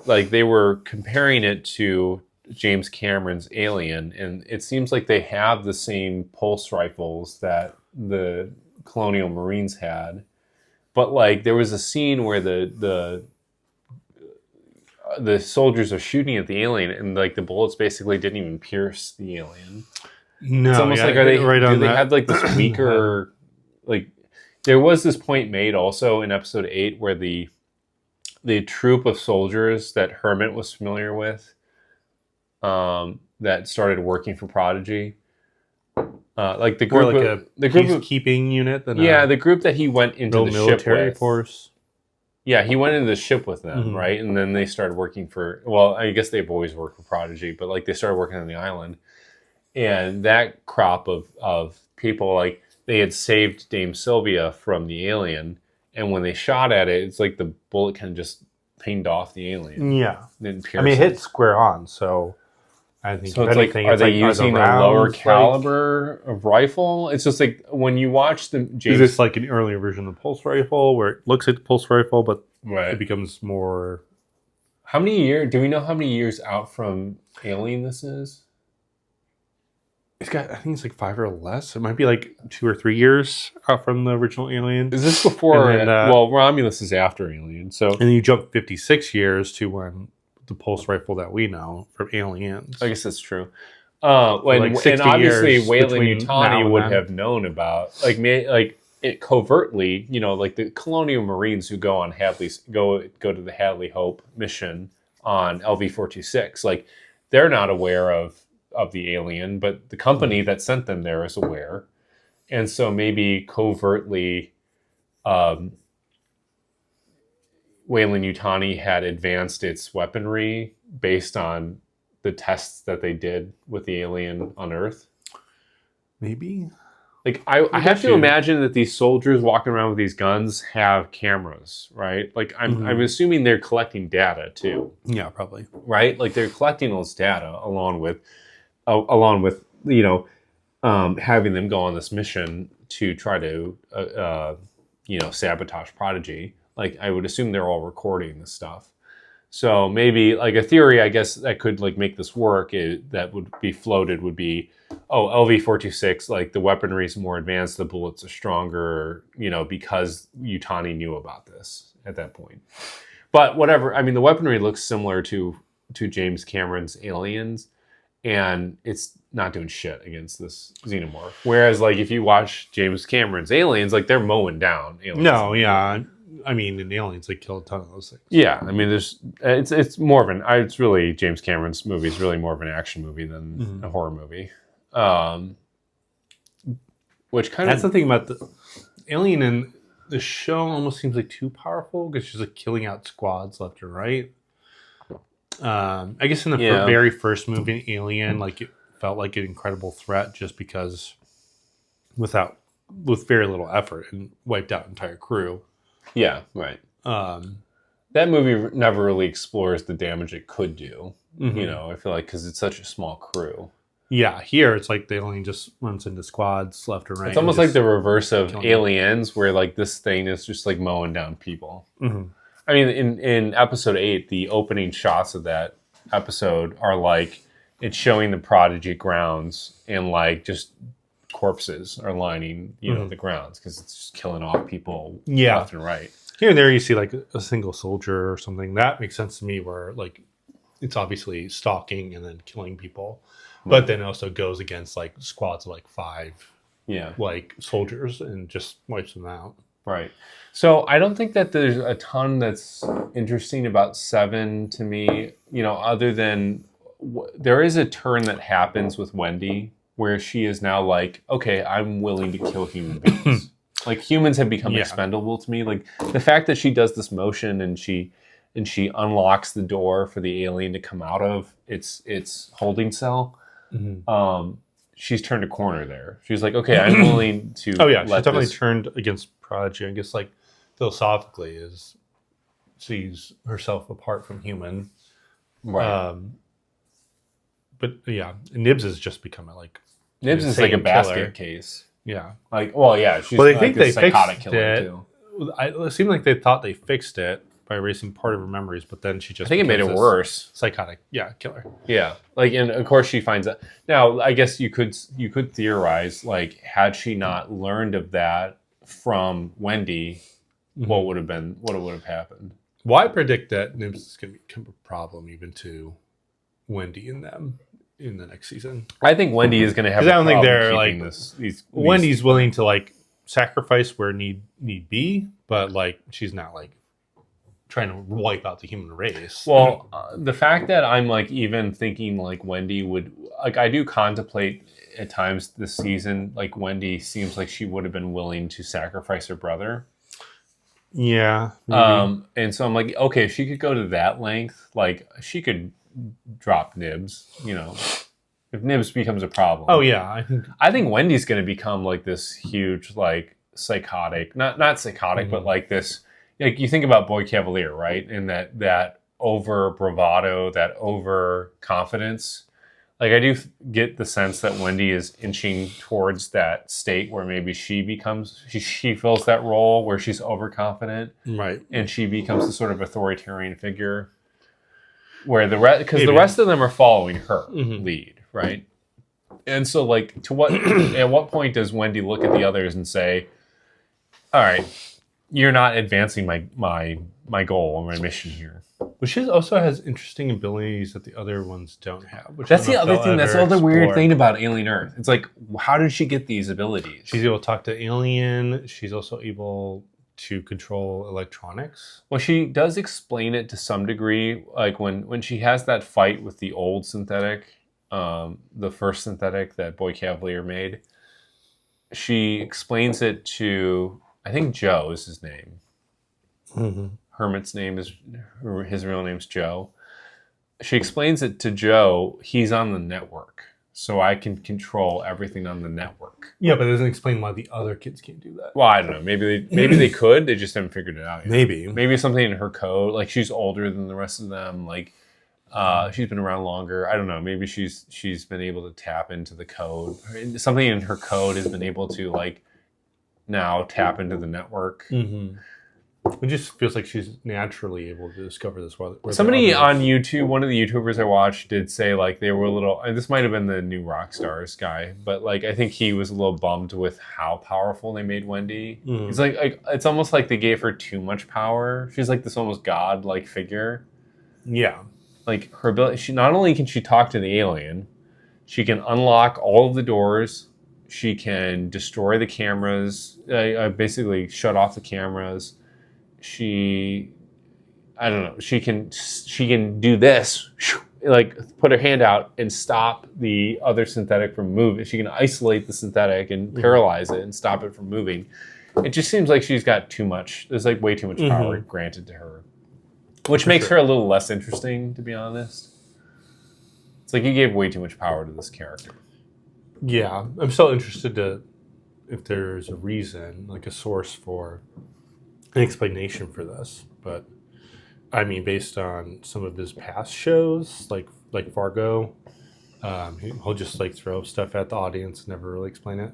like they were comparing it to James Cameron's Alien, and it seems like they have the same pulse rifles that the Colonial Marines had, but like there was a scene where the soldiers are shooting at the alien, and like the bullets basically didn't even pierce the alien. No, it's almost like they had like this weaker like. There was this point made also in episode 8 where the troop of soldiers that Hermit was familiar with, that started working for Prodigy. Like the group, the peacekeeping unit. The group that he went into the military ship with. Force. Yeah, he went into the ship with them, right? And then they started working for. Well, I guess they've always worked for Prodigy, but like they started working on the island, and that crop of people, like they had saved Dame Sylvia from the alien, and when they shot at it, it's like the bullet kind of just pinged off the alien. Yeah, didn't pierce I mean, it hit square on, so. I think so it's anything, like, are they using a lower caliber of rifle? It's just like when you watch the James... Is this like an earlier version of the pulse rifle where it looks like the pulse rifle, but it becomes more... How many years... Do we know how many years out from Alien this is? I think it's like 5 or less. It might be like 2 or 3 years out from the original Alien. Is this before... well, Romulus is after Alien, so... And then you jump 56 years to when... the pulse rifle that we know from Aliens. I guess that's true. And obviously Weyland-Yutani would have known about it covertly. You know, like the Colonial Marines who go on go to the Hadley Hope mission on LV-426. Like they're not aware of the alien, but the company that sent them there is aware, and so maybe covertly. Weyland-Yutani had advanced its weaponry based on the tests that they did with the alien on Earth. Maybe. Like I have to imagine that these soldiers walking around with these guns have cameras, right? Like I'm assuming they're collecting data too. Yeah, probably. Right? Like they're collecting those data along with you know, having them go on this mission to try to sabotage Prodigy. Like I would assume they're all recording this stuff. So maybe like a theory, I guess that could like make this work that would be floated would be, LV-426, like the weaponry is more advanced, the bullets are stronger, you know, because Yutani knew about this at that point. But whatever, I mean, the weaponry looks similar to James Cameron's Aliens, and it's not doing shit against this xenomorph. Whereas like if you watch James Cameron's Aliens, like they're mowing down aliens. No, yeah. I mean, in Aliens, they kill a ton of those things. Yeah, I mean, it's more of it's really James Cameron's movie is really more of an action movie than a horror movie. Which kind that's the thing about the Alien in the show almost seems like too powerful because she's like killing out squads left and right. I guess in the very first movie, in Alien, like it felt like an incredible threat just because with very little effort and wiped out entire crew. Yeah, right. That movie never really explores the damage it could do. You know, I feel like because it's such a small crew. Yeah, here it's like the alien just runs into squads left and right. It's almost like the reverse of Aliens, where like this thing is just like mowing down people. I mean, in episode 8, the opening shots of that episode are like it's showing the Prodigy grounds and like just corpses are lining the grounds because it's just killing off people left and right. Here and there, you see like a single soldier or something. That makes sense to me. Where like it's obviously stalking and then killing people, but then also goes against like squads of like 5 Yeah. like soldiers and just wipes them out. Right. So I don't think that there's a ton that's interesting about 7 to me, other than there is a turn that happens with Wendy where she is now like, okay, I'm willing to kill human beings. Like humans have become expendable to me. Like the fact that she does this motion and she unlocks the door for the alien to come out of its holding cell. Mm-hmm. She's turned a corner there. She's like, okay, I'm willing to. Oh yeah, she's definitely turned against Prodigy. I guess like philosophically is sees herself apart from human. Right. But yeah, Nibs has just become Nibs is like a basket killer. Case. Yeah. Like, well, yeah. She's Well, they like think a they psychotic fixed killer it. too. It seemed like they thought they fixed it by erasing part of her memories, but then she just I think it made it becomes this worse. Psychotic, killer. Yeah, like, and of course she finds out. Now, I guess you could theorize, like, had she not learned of that from Wendy, what would have happened? Well, I predict that Nibs is going to become a problem even to Wendy and them in the next season. I think Wendy is going to have. Because I don't think problem they're keeping like these Wendy's willing to like sacrifice where need be, but like she's not like trying to wipe out the human race. Well, the fact that I'm like even thinking like Wendy would, like, I do contemplate at times this season, like Wendy seems like she would have been willing to sacrifice her brother. Yeah. Maybe. And so I'm like, okay, if she could go to that length, like she could drop Nibs, if Nibs becomes a problem. Oh yeah, I think Wendy's going to become like this huge, like, psychotic, not psychotic, but like this. Like you think about Boy Cavalier, right? And that over bravado, that over confidence. Like I do get the sense that Wendy is inching towards that state where maybe she fills that role where she's overconfident, right? And she becomes the sort of authoritarian figure. Where the rest of them are following her lead, right? And so, like, at what point does Wendy look at the others and say, "All right, you're not advancing my goal or my mission here." But she also has interesting abilities that the other ones don't have. That's the other thing. That's the other weird thing about Alien Earth. It's like, how did she get these abilities? She's able to talk to alien. She's also able to control electronics. Well, she does explain it to some degree. Like when she has that fight with the old synthetic, the first synthetic that Boy Cavalier made, she explains it to, I think Joe is his name. Mm-hmm. Hermit's his real name's Joe. She explains it to Joe. He's on the network, so I can control everything on the network. Yeah, but it doesn't explain why the other kids can't do that. Well, I don't know. Maybe they could. They just haven't figured it out yet. Maybe something in her code. Like she's older than the rest of them. Like she's been around longer. I don't know. Maybe she's been able to tap into the code. Something in her code has been able to like now tap into the network. Mm-hmm. It just feels like she's naturally able to discover this. Somebody on YouTube, one of the YouTubers I watched, did say like they were a little. And this might have been the new Rockstars guy, but like I think he was a little bummed with how powerful they made Wendy. Mm. It's like it's almost like they gave her too much power. She's like this almost god-like figure. Yeah, like her ability. She not only can she talk to the alien, she can unlock all of the doors. She can destroy the cameras. Basically, shut off the cameras. She can do this, like put her hand out and stop the other synthetic from moving. She can isolate the synthetic and paralyze it and stop it from moving. It just seems like she's got too much. There's like way too much power granted to her, which makes her a little less interesting, to be honest. It's like you gave way too much power to this character. Yeah, I'm still interested if there's a reason, like a source for an explanation for this, but I mean, based on some of his past shows, like Fargo, he'll just like throw stuff at the audience and never really explain it.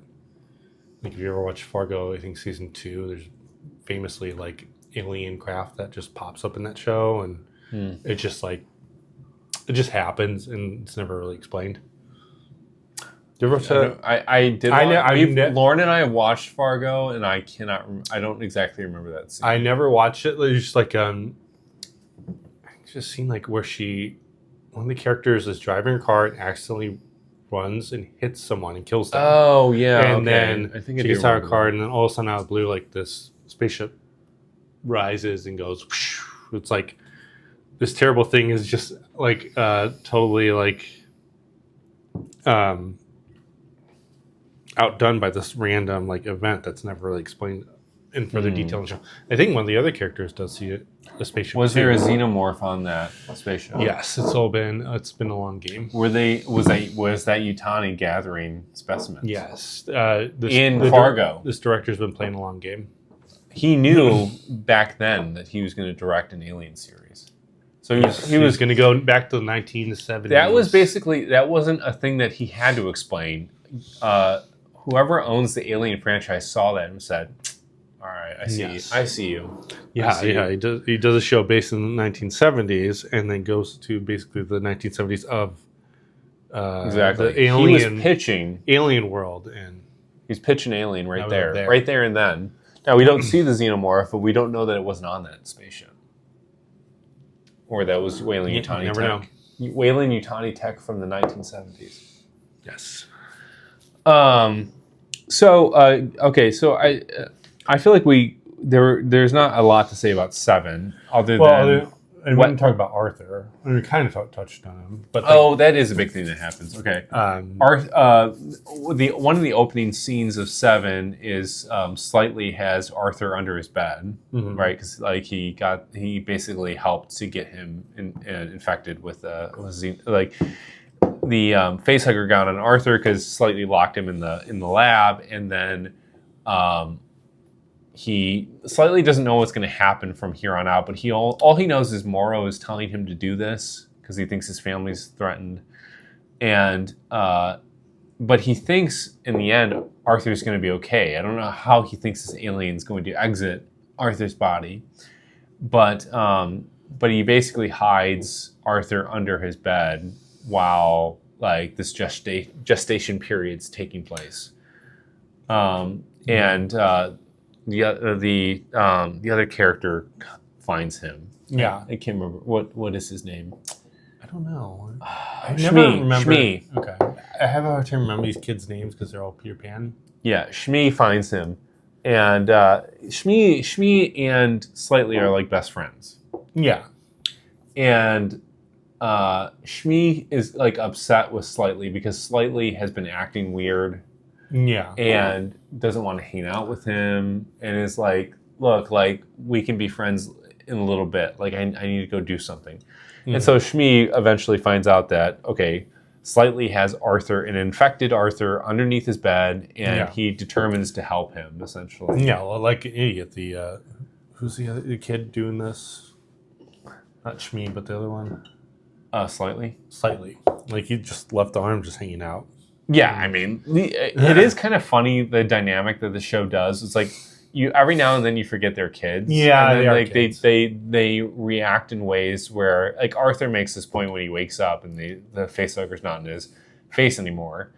Like if you ever watch Fargo, I think season 2, there's famously like alien craft that just pops up in that show, and it just happens and it's never really explained. You ever watch that? I did. Lauren and I watched Fargo, and I cannot. I don't exactly remember that scene. I never watched it. It's just like just seen like where one of the characters is driving a car and accidentally runs and hits someone and kills them. Oh yeah, and then I think she gets out of the car, and then all of a sudden out of the blue, like this spaceship rises and goes. Whoosh. It's like this terrible thing is just like totally like outdone by this random like event that's never really explained in further detail in the show. I think one of the other characters does see it. The spaceship. Was there a xenomorph on that spaceship? Yes, it's been a long game. Was that Yutani gathering specimens? Yes, Fargo. This director's been playing a long game. He knew back then that he was going to direct an Alien series, so he was going to go back to the 1970s. That wasn't a thing that he had to explain. Whoever owns the Alien franchise saw that and said, "All right, I see you." Yeah. He does a show based in the 1970s, and then goes to basically the 1970s of exactly. The Alien. He was pitching Alien world, and he's pitching Alien right there and then. Now we don't see the xenomorph, but we don't know that it wasn't on that spaceship, or that was Weyland Yutani never tech. Weyland Yutani tech from the 1970s. Yes. So I feel like there's not a lot to say about 7 other than we didn't talk about Arthur. We kind of touched on him, but that is a big thing that happens. Okay, one of the opening scenes of 7 is Slightly has Arthur under his bed, right? Because like he basically helped to get him infected with the facehugger got on Arthur because Slightly locked him in the lab, and then he slightly doesn't know what's going to happen from here on out, but all he knows is Morrow is telling him to do this because he thinks his family's threatened, and but he thinks in the end Arthur's going to be okay. I don't know how he thinks this alien's going to exit Arthur's body, but he basically hides Arthur under his bed while like this gestation period's taking place, and the other character finds him. Yeah, I can't remember what is his name. I don't know. I never remember. Shmi. Okay, I have a hard time remembering these kids' names because they're all Peter Pan. Yeah, Shmi finds him, and Shmi and Slightly are like best friends. Yeah, and Shmi is like upset with Slightly because Slightly has been acting weird. Yeah. And doesn't want to hang out with him, and is like, look, like we can be friends in a little bit. Like I need to go do something. Mm-hmm. And so Shmi eventually finds out that, okay, Slightly has Arthur, an infected Arthur, underneath his bed, and he determines to help him, essentially. Yeah, well, like an idiot. Who's the kid doing this? Not Shmi, but the other one. Slightly. Like he just left the arm just hanging out. Yeah, I mean, it is kind of funny, the dynamic that the show does. It's like you every now and then you forget they're kids. Yeah, and then, they are like kids. they react in ways where, like, Arthur makes this point when he wakes up and the facehugger's not in his face anymore,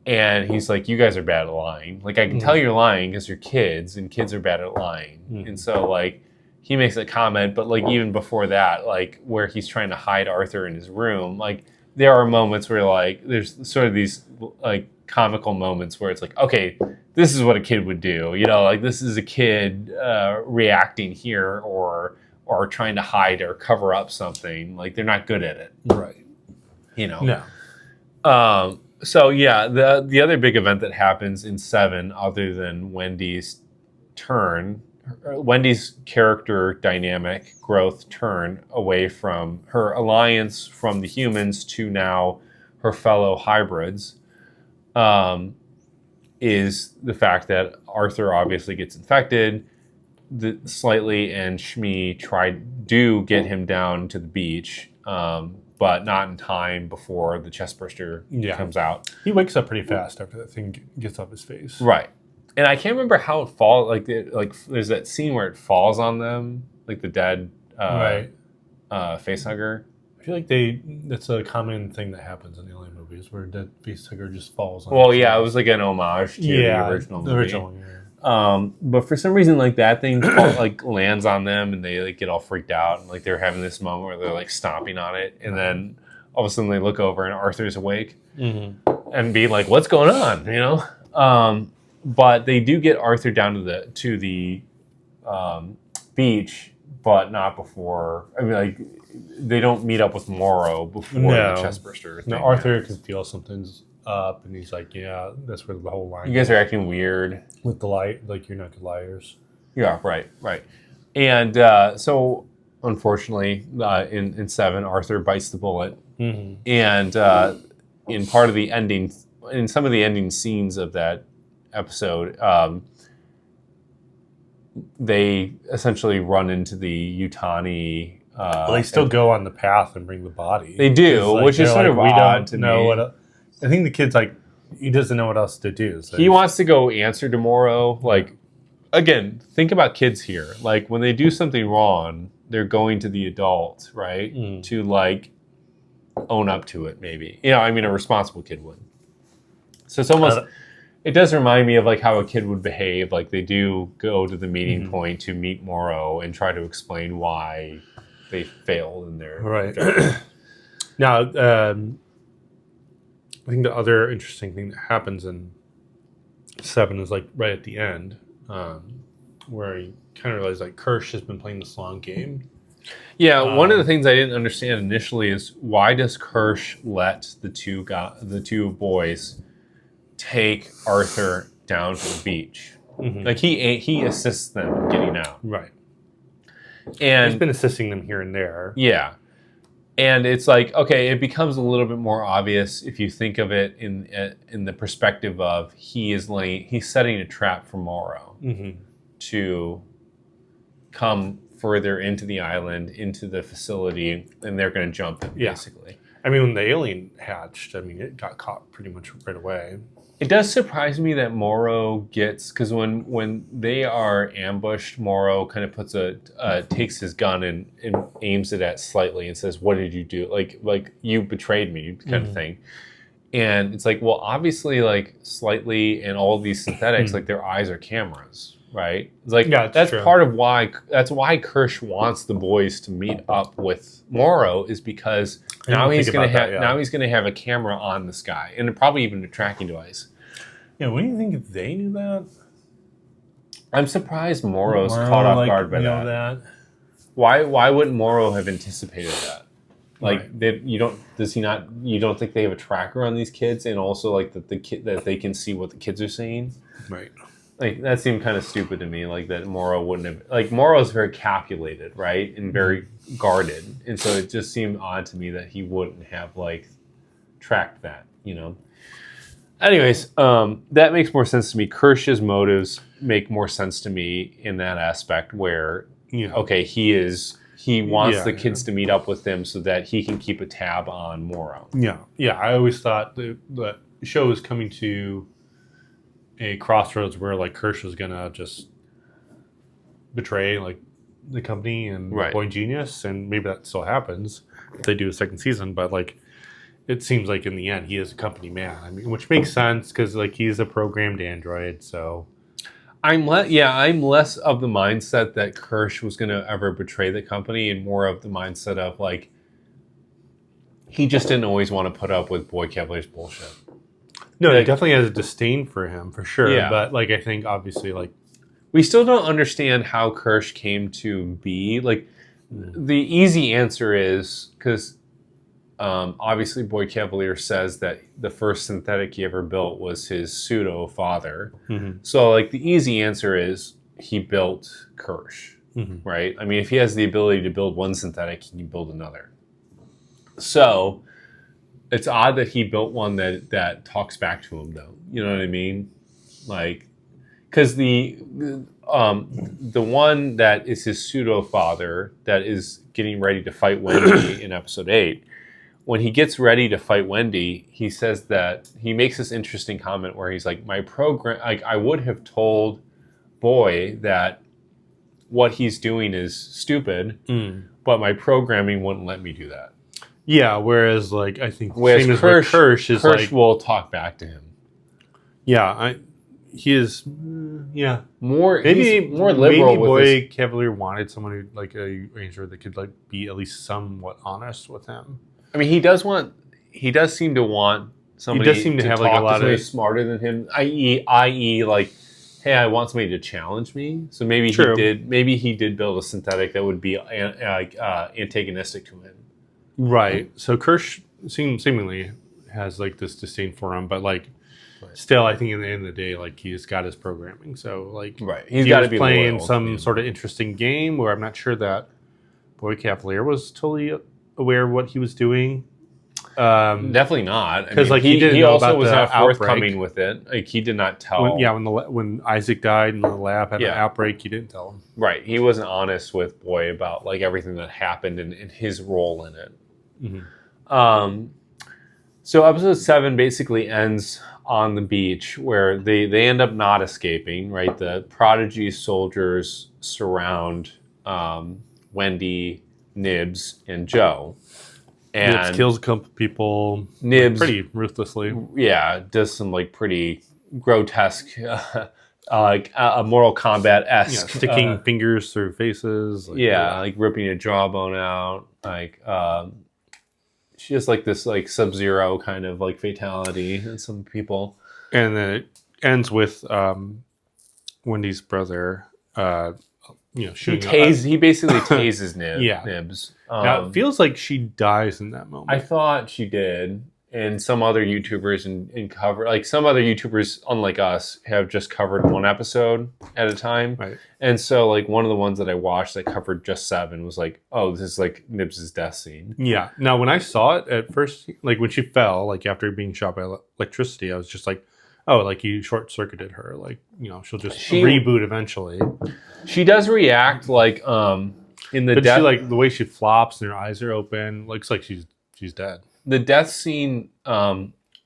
and he's like, "You guys are bad at lying. Like, I can tell you're lying because you're kids, and kids are bad at lying." And so, like, he makes a comment, but like even before that, like where he's trying to hide Arthur in his room, like. There are moments where, like, there's sort of these, like, comical moments where it's like, okay, this is what a kid would do. You know, like, this is a kid reacting here or trying to hide or cover up something. Like, they're not good at it. Right. You know? No. So, yeah, the other big event that happens in 7, other than Wendy's turn, Wendy's character dynamic growth turn away from her alliance from the humans to now her fellow hybrids, is the fact that Arthur obviously gets infected. Slightly and Shmi do get him down to the beach, but not in time before the chestburster comes out. He wakes up pretty fast after that thing gets off his face. Right. And I can't remember how it falls. Like there's that scene where it falls on them, like the dead facehugger. I feel like that's a common thing that happens in the Alien movies. movies where the facehugger just falls on. Well, yeah, it was like an homage to the original movie. The original, yeah. But for some reason, like that thing like lands on them, and they like get all freaked out, and like they're having this moment where they're like stomping on it, and then all of a sudden they look over and Arthur's awake, and be like, "What's going on?" You know. But they do get Arthur down to the beach, but not before. I mean, like they don't meet up with Morrow before the chestburster. No, Arthur can feel something's up, and he's like, "Yeah, that's where the whole line." You guys are acting weird with the light, like you're not good liars. Yeah, right. And so, unfortunately, in 7, Arthur bites the bullet, and in part of the ending, in some of the ending scenes of that episode, they essentially run into the Utani. Well, they still go on the path and bring the body. They do, like, which is sort of odd to me. I think the kid's like, he doesn't know what else to do. So he wants to go answer to Morrow. Like, again, think about kids here. Like, when they do something wrong, they're going to the adult, right? To, like, own up to it, maybe. You know, I mean, a responsible kid would. So it's almost... It does remind me of like how a kid would behave. Like they do go to the meeting point to meet Morrow and try to explain why they failed in their Now, I think the other interesting thing that happens in 7 is like right at the end, where you kind of realize like Kirsch has been playing this long game. Yeah, one of the things I didn't understand initially is why does Kirsch let the two boys take Arthur down to the beach? Like he assists them in getting out, right? And he's been assisting them here and there. Yeah, and it's like, okay, it becomes a little bit more obvious if you think of it in the perspective of he's setting a trap for Morrow to come further into the island, into the facility, and they're going to jump it, basically. I mean, when the alien hatched, I mean, it got caught pretty much right away. It does surprise me that Morrow gets, because when they are ambushed, Morrow kind of takes his gun and aims it at Slightly and says, "What did you do? Like you betrayed me," kind of thing. And it's like, well, obviously, like Slightly and all of these synthetics, like their eyes are cameras, right? It's like that's true. Part of why Kirsch wants the boys to meet up with Morrow is because now he's going to have a camera on this guy and probably even a tracking device. Yeah, what do you think they knew that? I'm surprised Morrow's caught off guard by that. Why wouldn't Morrow have anticipated that? Like you don't think they have a tracker on these kids and also like that they can see what the kids are saying? Right. Like that seemed kind of stupid to me. Like that Morrow wouldn't have. Like Morrow's very calculated, right, and very guarded, and so it just seemed odd to me that he wouldn't have like tracked that. You know. Anyways, that makes more sense to me. Kirsch's motives make more sense to me in that aspect where okay, he wants the kids to meet up with him so that he can keep a tab on Morrow. Yeah. I always thought the show was coming to a crossroads where like Kirsch was gonna just betray like the company and Boy Genius, and maybe that still happens if they do a second season. But like, it seems like in the end he is a company man. I mean, which makes sense because like he's a programmed android. So I'm less of the mindset that Kirsch was gonna ever betray the company, and more of the mindset of like he just didn't always want to put up with Boy Cavalier's bullshit. No, he definitely has a disdain for him, for sure. Yeah. But, like, I think, obviously, like... We still don't understand how Kirsch came to be. Like, the easy answer is... Because, obviously, Boy Cavalier says that the first synthetic he ever built was his pseudo-father. So, like, the easy answer is he built Kirsch, right? I mean, if he has the ability to build one synthetic, he can build another. So... It's odd that he built one that talks back to him, though. You know what I mean? Like, because the one that is his pseudo father that is getting ready to fight Wendy in episode 8, when he gets ready to fight Wendy, he says that he makes this interesting comment where he's like, "My program, like I would have told Boy that what he's doing is stupid, but my programming wouldn't let me do that." Yeah, whereas like I think Whereas same as with Kirsch is Kirsch like will talk back to him. he is yeah. More Maybe he's more liberal maybe with his. Boy Cavalier wanted someone who like a ranger that could like be at least somewhat honest with him. I mean, he does seem to want somebody seem to to have, talk like, a to lot somebody of- smarter than him, i.e. like, hey, I want somebody to challenge me. So maybe True. he did build a synthetic that would be antagonistic to him. Right. So Kirsch seemingly has like this disdain for him, but like still, I think in the end of the day, like he's got his programming. So like He's he got to was be playing loyal to some him. sort of interesting game where I'm not sure that Boy Cavalier was totally aware of what he was doing. Definitely not, 'cause, like, he didn't know also about was the not forthcoming outbreak. with it. Like he did not tell. When Isaac died and the lab had an Yeah. outbreak, he didn't tell him. Right. He wasn't honest with Boy about like everything that happened and his role in it. Mhm. So episode 7 basically ends on the beach where they end up not escaping, right? The Prodigy soldiers surround Wendy, Nibs, and Joe. And Nibs kills a couple people Nibs- pretty ruthlessly. yeah, does some like pretty grotesque like a Mortal Kombat-esque Sticking fingers through faces. like ripping a jawbone out. Like she has like this like Sub-Zero kind of like fatality in some people. And then it ends with Wendy's brother, shooting. He basically tases Yeah. Nibs. Now, it feels like she dies in that moment. I thought she did, and some other YouTubers in cover, like some other YouTubers, unlike us, have just covered one episode at a time. Right. And so, like one of the ones that I watched that covered just 7 was like, oh, this is like Nibs' death scene. Yeah. Now, when I saw it at first, like when she fell, like after being shot by electricity, I was just like, oh, like you short circuited her. Like, she'll just reboot eventually. She does react like in the But death. she like the way she flops and her eyes are open, looks like she's dead. The death scene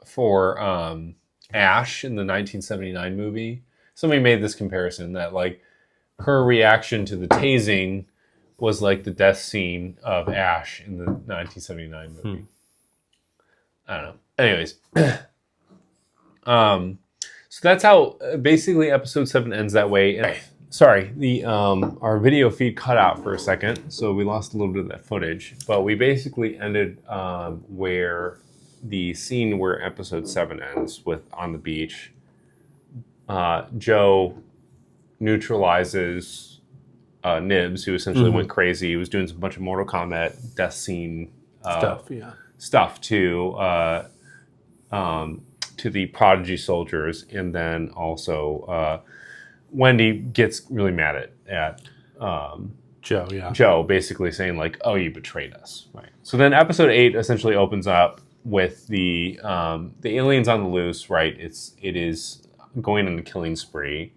for Ash in the 1979 movie. Somebody made this comparison that like her reaction to the tasing was like the death scene of Ash in the 1979 movie. I don't know. Anyways, so that's how basically episode 7 ends that way. And, sorry, the our video feed cut out for a second, so we lost a little bit of that footage. But we basically ended where the scene where episode 7 ends with on the beach. Joe neutralizes Nibs, who essentially went crazy. He was doing a bunch of Mortal Kombat death scene stuff to the Prodigy soldiers, and then also Wendy gets really mad at Joe. Yeah. Joe, basically saying like, "Oh, you betrayed us." Right. So then episode 8 essentially opens up with the aliens on the loose. Right. It is going on a killing spree.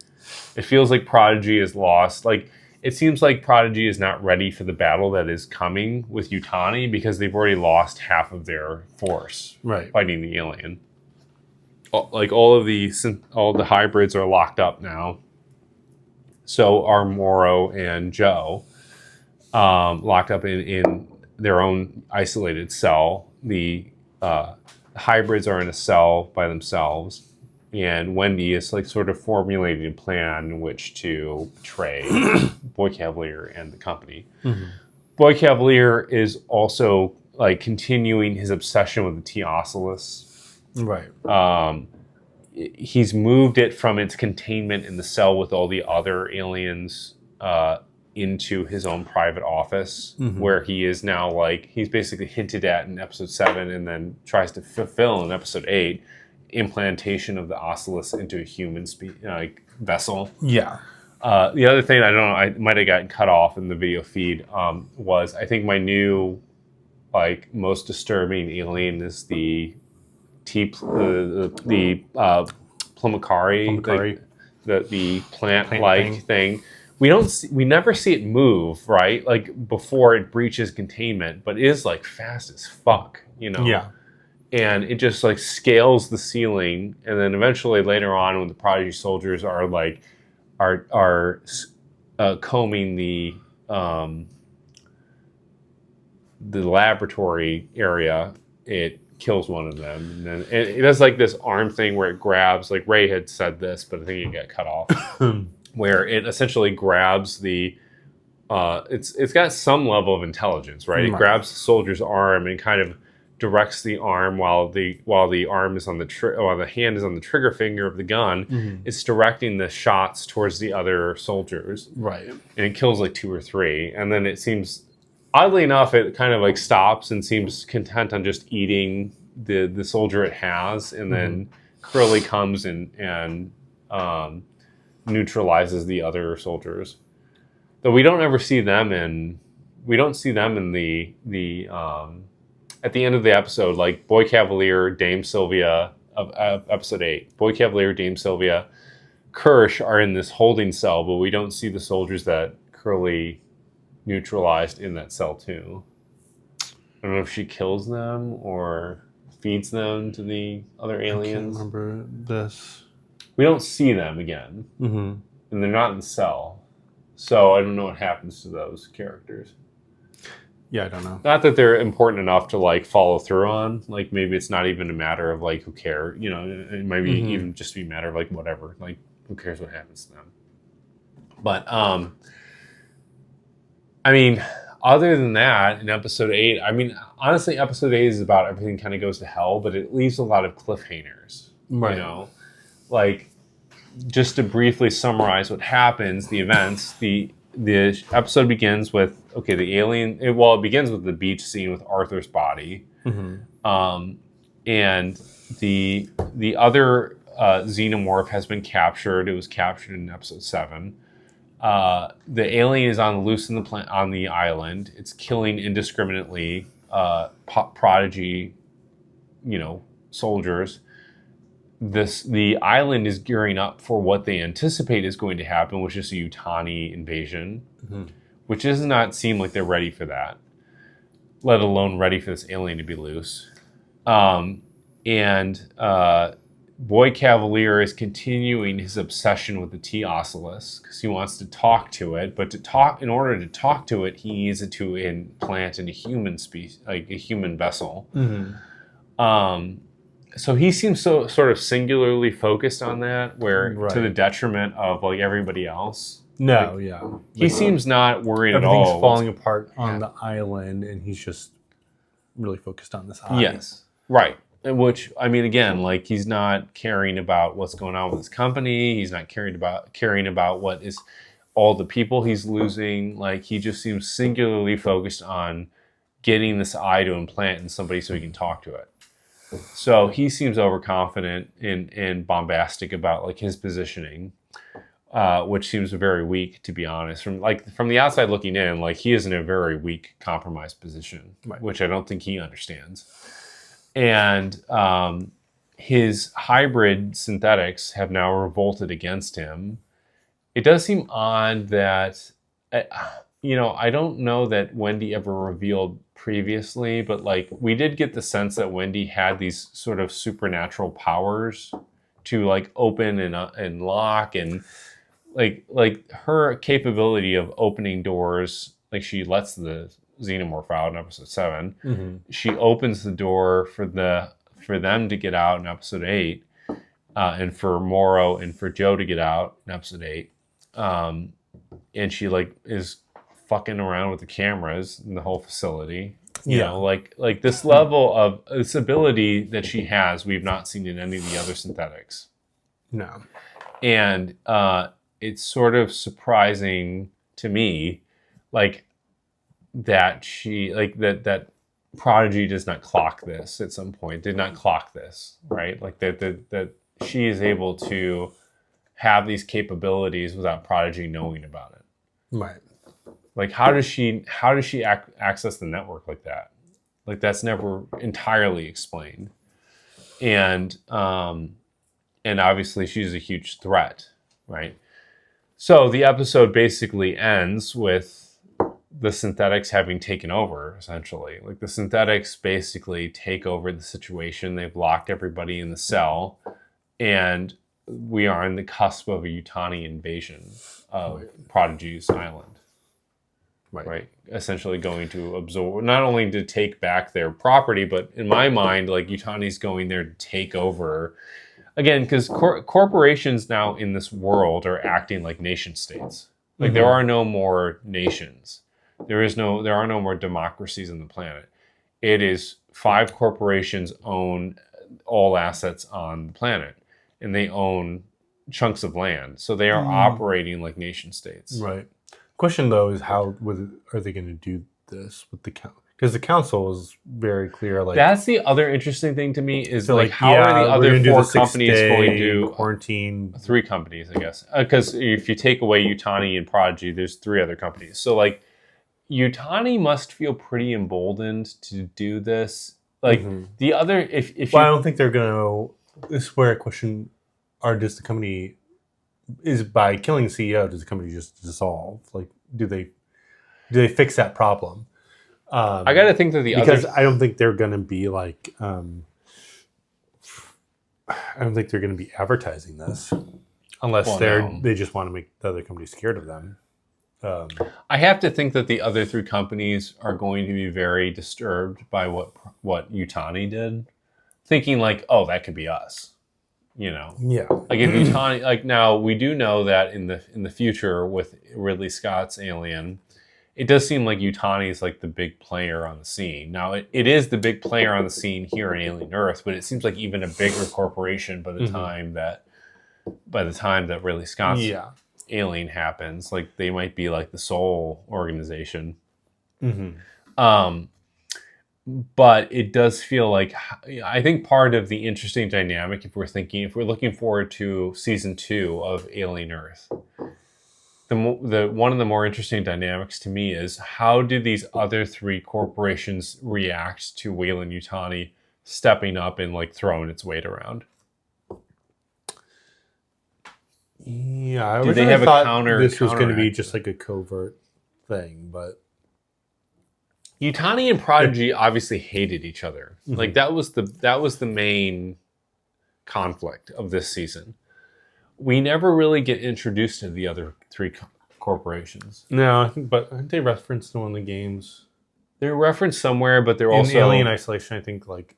It feels like Prodigy is lost. Like it seems like Prodigy is not ready for the battle that is coming with Yutani because they've already lost half of their force fighting the alien. Like all the hybrids are locked up now. So are Moro and Joe locked up in their own isolated cell. The hybrids are in a cell by themselves, and Wendy is like sort of formulating a plan in which to betray Boy Cavalier and the company. Boy Cavalier is also like continuing his obsession with the T-Oculus. Right. He's moved it from its containment in the cell with all the other aliens into his own private office, where he is now like he's basically hinted at in episode 7, and then tries to fulfill in episode 8 implantation of the Oculus into a human vessel. Yeah. The other thing I don't know, I might have gotten cut off in the video feed was I think my new like most disturbing alien is the Plumacari, like, the plant-like thing. We never see it move, right? Like before it breaches containment, but it is like fast as fuck, Yeah. And it just like scales the ceiling, and then eventually later on, when the Prodigy soldiers are like combing the laboratory area, it kills one of them, and then it does like this arm thing where it grabs. Like Ray had said this, but I think it got cut off. Where it essentially grabs the. It's got some level of intelligence, right? It grabs the soldier's arm and kind of directs the arm while the arm is on while the hand is on the trigger finger of the gun. It's directing the shots towards the other soldiers, Right? And it kills like 2 or 3, and then it seems, oddly enough, it kind of like stops and seems content on just eating the soldier it has, and then Curly comes and neutralizes the other soldiers. Though we don't ever see them in the at the end of the episode, like Boy Cavalier, Dame Sylvia of episode 8. Boy Cavalier, Dame Sylvia, Kirsch are in this holding cell, but we don't see the soldiers that Curly neutralized in that cell too. I don't know if she kills them or feeds them to the other aliens. I can't remember this. We don't see them again, and they're not in the cell. So I don't know what happens to those characters. Yeah, I don't know. Not that they're important enough to like follow through on. Like maybe it's not even a matter of like who cares. You know, it might be even just be a matter of like whatever. Like who cares what happens to them. But I mean, other than that, in episode 8, I mean, honestly, episode 8 is about everything kind of goes to hell, but it leaves a lot of cliffhangers. Right. You know, like. Just to briefly summarize what happens, the events, the episode begins with, the alien, it begins with the beach scene with Arthur's body. And the other xenomorph has been captured. It was captured in episode 7. The alien is on the loose on the island. It's killing indiscriminately prodigy, soldiers. The island is gearing up for what they anticipate is going to happen, which is a Yutani invasion, which does not seem like they're ready for that, let alone ready for this alien to be loose. Boy Cavalier is continuing his obsession with the T Oculus because he wants to talk to it, but in order to talk to it, he needs it to implant in a human species, like a human vessel. So he seems so sort of singularly focused on that, where to the detriment of like everybody else. No, he seems not worried at all. Everything's falling apart on the island, and he's just really focused on this eye. Yes, right. Which I mean, again, like he's not caring about what's going on with his company. He's not caring about what is all the people he's losing. Like he just seems singularly focused on getting this eye to implant in somebody so he can talk to it. So he seems overconfident and bombastic about like his positioning, which seems very weak, to be honest. From the outside looking in, like he is in a very weak, compromised position, which I don't think he understands. And his hybrid synthetics have now revolted against him. It does seem odd that, I don't know that Wendy ever revealed previously, but like we did get the sense that Wendy had these sort of supernatural powers to like open and lock, and like her capability of opening doors. Like she lets the xenomorph out in episode 7. She opens the door for them to get out in episode 8, and for Morrow and for Joe to get out in episode 8. And she like is fucking around with the cameras in the whole facility. You know, like this level of this ability that she has, we've not seen in any of the other synthetics. No. And it's sort of surprising to me, like that she that Prodigy does not clock this at some point. Did not clock this, right? Like that she is able to have these capabilities without Prodigy knowing about it. Right. Like how does she access the network like that? Like that's never entirely explained. And obviously she's a huge threat, right? So the episode basically ends with the synthetics having taken over, essentially. Like the synthetics basically take over the situation. They've locked everybody in the cell, and we are on the cusp of a Yutani invasion of Prodigy's island. right? Essentially going to absorb, not only to take back their property, but in my mind, like Yutani's going there to take over. Again, because corporations now in this world are acting like nation states. Like there are no more nations. There are no more democracies on the planet. It is 5 corporations own all assets on the planet, and they own chunks of land. So they are operating like nation states. Right. Question though is how are they going to do this with the council? Because the council is very clear. Like that's the other interesting thing to me is so like how are the other 4 companies going to do quarantine? 3 companies, I guess, because if you take away Yutani and Prodigy, there's 3 other companies. So like Yutani must feel pretty emboldened to do this. Like the other, if I don't think they're going to. This is where a question: does the company is by killing the CEO? Does the company just dissolve? Like, do they fix that problem? I got to think that because I don't think they're going to be like. I don't think they're going to be advertising this unless they just want to make the other company scared of them. I have to think that the other 3 companies are going to be very disturbed by what Yutani did, thinking like, oh, that could be us, you know? Yeah. Like if Yutani, like now we do know that in the future with Ridley Scott's Alien, it does seem like Yutani is like the big player on the scene. Now it is the big player on the scene here in Alien Earth, but it seems like even a bigger corporation by the time that Ridley Scott's Alien happens, like they might be like the sole organization. But it does feel like, I think part of the interesting dynamic, if we're looking forward to season 2 of Alien Earth, the one of the more interesting dynamics to me is how do these other 3 corporations react to Weyland-Yutani stepping up and like throwing its weight around? Yeah, I they have thought a counter? This was going to be just like a covert thing, but Yutani and Prodigy obviously hated each other. Like that was the main conflict of this season. We never really get introduced to the other 3 corporations. No, I think, but aren't they referenced in one of the games? They're referenced somewhere, but they're in also Alien Isolation. I think like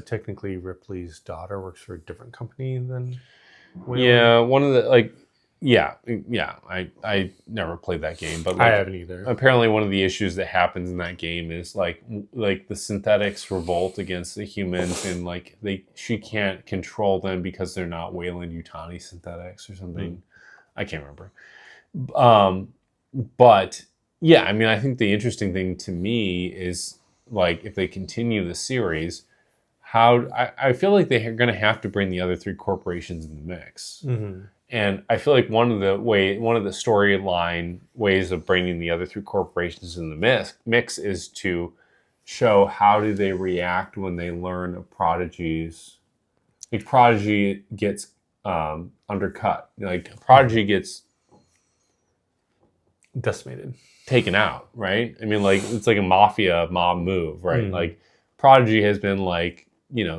technically Ripley's daughter works for a different company than. Weyland. Yeah, one of the like. Yeah. I never played that game, but like, I haven't either. Apparently, one of the issues that happens in that game is like the synthetics revolt against the humans, and like she can't control them because they're not Weyland-Yutani synthetics or something. I can't remember. But yeah, I mean, I think the interesting thing to me is like if they continue the series, I feel like they're going to have to bring the other 3 corporations in the mix. And I feel like one of the storyline ways of bringing the other 3 corporations in the mix is to show how do they react when they learn of Prodigy's. Like Prodigy gets undercut. Like Prodigy gets decimated, taken out. Right? I mean, like it's like a mob move, right? Like Prodigy has been like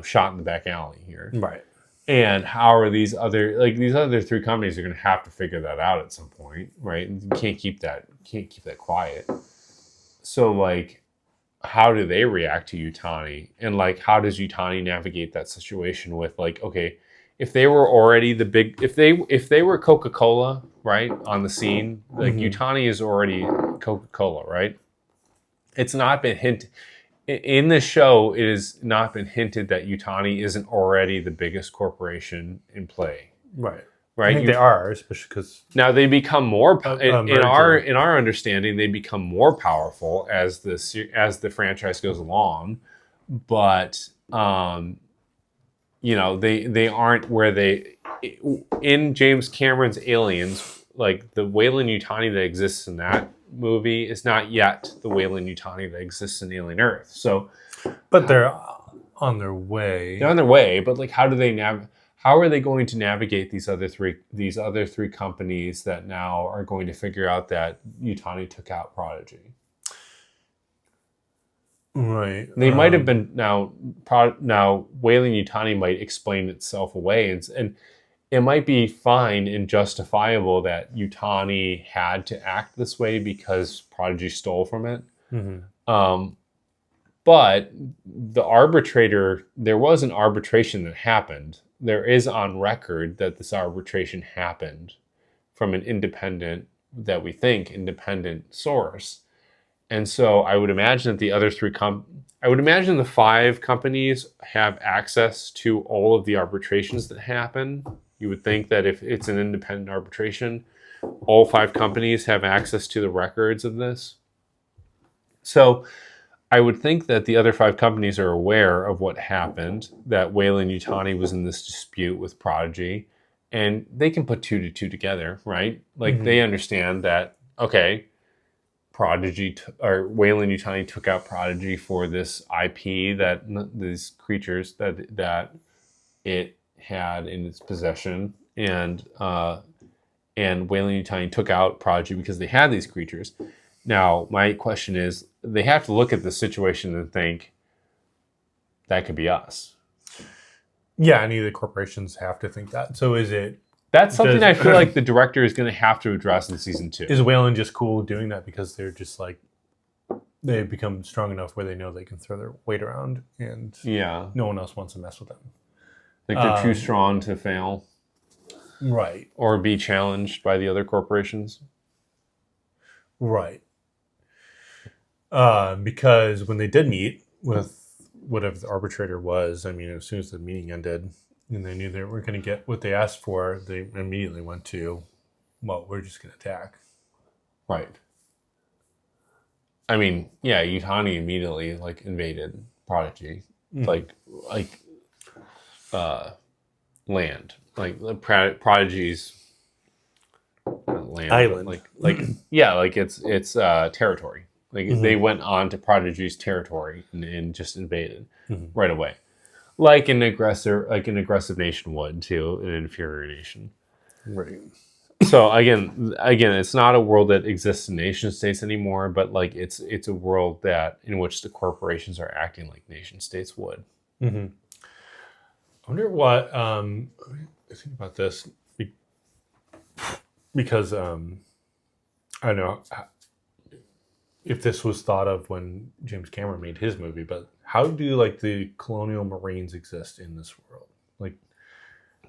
shot in the back alley here, right? And how are these other 3 companies are going to have to figure that out at some point, right? And you can't keep that quiet. So like, how do they react to Yutani? And like, how does Yutani navigate that situation with like, okay, if they were already if they were Coca-Cola, right, on the scene, like Yutani is already Coca-Cola, right? It's not been hinted. In this show, it has not been hinted that Yutani isn't already the biggest corporation in play. Right. Right. I think they are, especially because now they become more in our understanding. They become more powerful as the franchise goes along, but they aren't where they in James Cameron's Aliens. Like the Weyland-Yutani that exists in that movie is not yet the Weyland-Yutani that exists in Alien Earth. So, but they're on their way. They're on their way, but like, how are they going to navigate these other three companies that now are going to figure out that Yutani took out Prodigy? Right. They might have been now Weyland-Yutani might explain itself away, and it might be fine and justifiable that Utani had to act this way because Prodigy stole from it. But the arbitrator, there was an arbitration that happened. There is on record that this arbitration happened from an independent, that we think, independent source. And so I would imagine that the other three I would imagine the 5 companies have access to all of the arbitrations that happen. You would think that if it's an independent arbitration, all 5 companies have access to the records of this. So I would think that the other 5 companies are aware of what happened, that Weyland-Yutani was in this dispute with Prodigy, and they can put 2 to 2 together, right? Like they understand that, okay, Prodigy or Weyland-Yutani took out Prodigy for this IP that these creatures that it had in its possession, and Weyland-Yutani took out Prodigy because they had these creatures. Now, my question is, they have to look at the situation and think, that could be us. Yeah, any of the corporations have to think that. So is it... That's something I feel like the director is going to have to address in season 2. Is Weyland just cool doing that because they're just like... They've become strong enough where they know they can throw their weight around and no one else wants to mess with them. Like they're too strong to fail. Right. Or be challenged by the other corporations. Right. Because when they did meet with whatever the arbitrator was, I mean, as soon as the meeting ended and they knew they weren't going to get what they asked for, they immediately went to, well, we're just going to attack. Right. I mean, yeah, Yutani immediately like invaded Prodigy, land, like Prodigy's land, island, like it's territory. Like they went on to Prodigy's territory and just invaded right away, like an aggressive nation would to an inferior nation. Right. So again, it's not a world that exists in nation states anymore, but like it's a world that in which the corporations are acting like nation states would. I wonder what I think about this because I don't know if this was thought of when James Cameron made his movie, but how do like the colonial marines exist in this world? Like,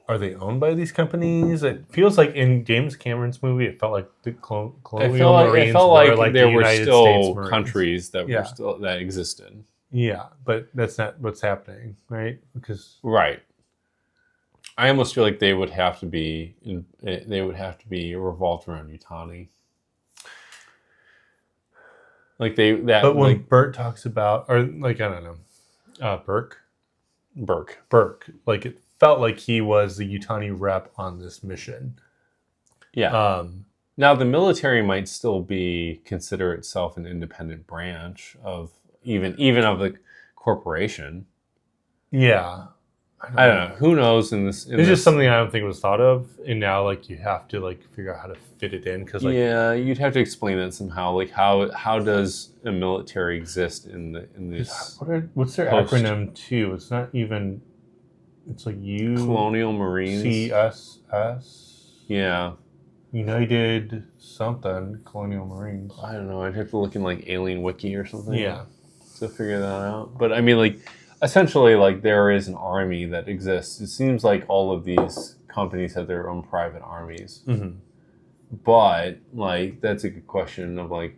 are they owned by these companies? It feels like in James Cameron's movie, it felt like the colonial marines it felt were like the there were United still States Marines. countries that were still that existed. Yeah, but that's not what's happening, right? Because I almost feel like they would have to be revolved around Yutani. Like but when Bert talks about, or like I don't know, Burke, like it felt like he was the Yutani rep on this mission. Yeah. Now the military might still consider itself an independent branch of even of the corporation. Yeah. I don't know. Who knows in this? It's just something I don't think was thought of, and now like you have to like figure out how to fit it in because you'd have to explain that somehow. Like how does a military exist in this? What's their acronym too? It's not even. It's like Colonial Marines. CSS. Yeah. United something Colonial Marines. I don't know. I'd have to look in like Alien Wiki or something. Yeah. To figure that out. But I mean, like, essentially, like there is an army that exists. It seems like all of these companies have their own private armies. But like, that's a good question of like,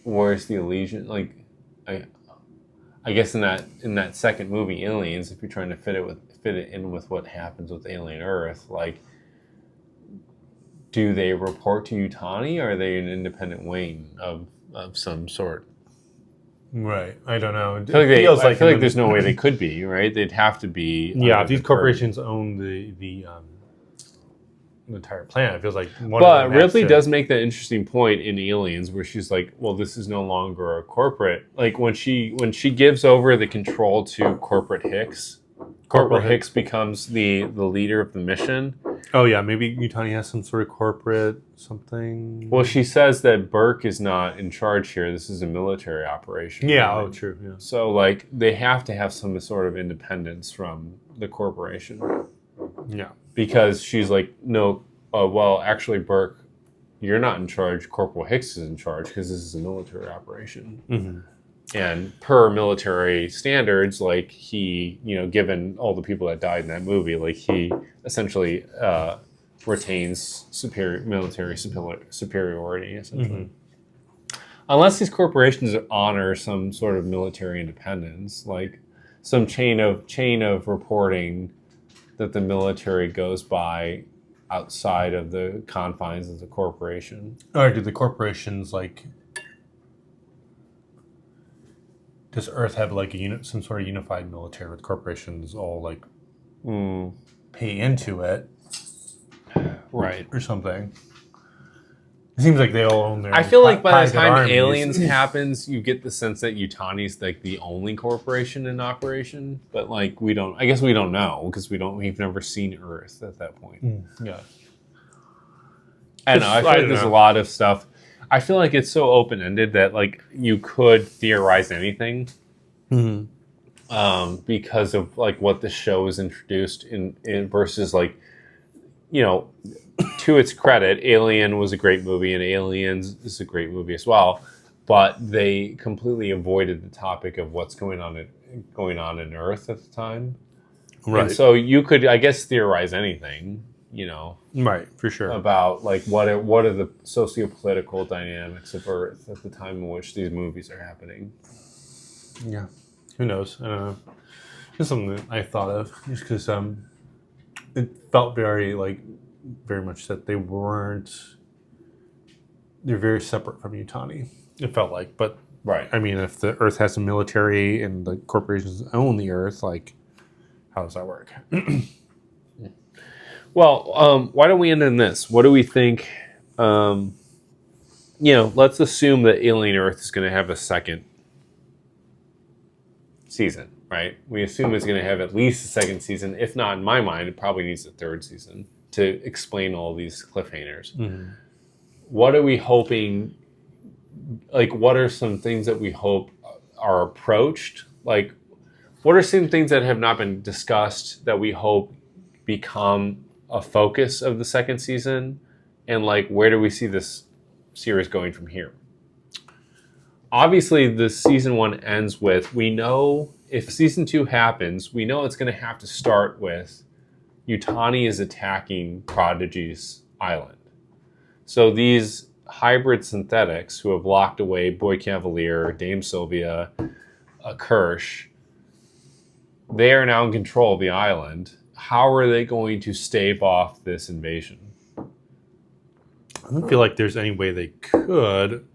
where's the allegiance? Like, I guess in that second movie, Aliens, if you're trying to fit it in with what happens with Alien Earth, like, do they report to Yutani, or are they an independent wing of some sort? Right. I don't know. I feel like there's no way they could be, right? They'd have to be. Yeah, if these corporations own the entire planet, it feels like But Ripley does make that interesting point in Aliens where she's like, well, this is no longer a corporate. Like when she gives over the control to Corporate Hicks, Corporal Hicks becomes the leader of the mission. Oh yeah, maybe Yutani has some sort of corporate something. Well, she says that Burke is not in charge here. This is a military operation. Yeah, right? oh true. Yeah. So like they have to have some sort of independence from the corporation. Yeah. because she's like, no, well, actually, Burke, you're not in charge. Corporal Hicks is in charge because this is a military operation. Mm-hmm. And per military standards, like he, given all the people that died in that movie, like he essentially retains military superiority, essentially. Unless these corporations honor some sort of military independence, like some chain of reporting that the military goes by outside of the confines of the corporation. Or do the corporations does Earth have some sort of unified military with corporations all pay into it, right, or something? It seems like they all own their. I feel like by the private time armies. Aliens happens, you get the sense that Utani's like the only corporation in operation. But like we don't. I guess we don't know because we've never seen Earth at that point. Yeah. I don't know. I feel like there's a lot of stuff. I feel like it's so open ended that like you could theorize anything. Because of like what the show is introduced in versus like, to its credit, Alien was a great movie and Aliens is a great movie as well, but they completely avoided the topic of what's going on in Earth at the time. Right. And so you could, I guess, theorize anything, right, for sure, about like what are the sociopolitical dynamics of Earth at the time in which these movies are happening. Yeah. Who knows? I don't know. Just something that I thought of, just because it felt very much that they're very separate from Utani. It felt like, but right. I mean, if the Earth has a military and the corporations own the Earth, how does that work? Well, why don't we end in this? What do we think? Let's assume that Alien Earth is going to have a second season, right? We assume it's going to have at least a second season. If not, in my mind, it probably needs a third season to explain all these cliffhangers. What are we hoping? What are some things that we hope are approached? What are some things that have not been discussed that we hope become a focus of the second season? And where do we see this series going from here? Obviously, the season 1 ends with, we know if season 2 happens, we know it's going to have to start with Utani is attacking Prodigy's island. So these hybrid synthetics who have locked away Boy Cavalier, Dame Sylvia, Kirsch, they are now in control of the island. How are they going to stave off this invasion? I don't feel like there's any way they could,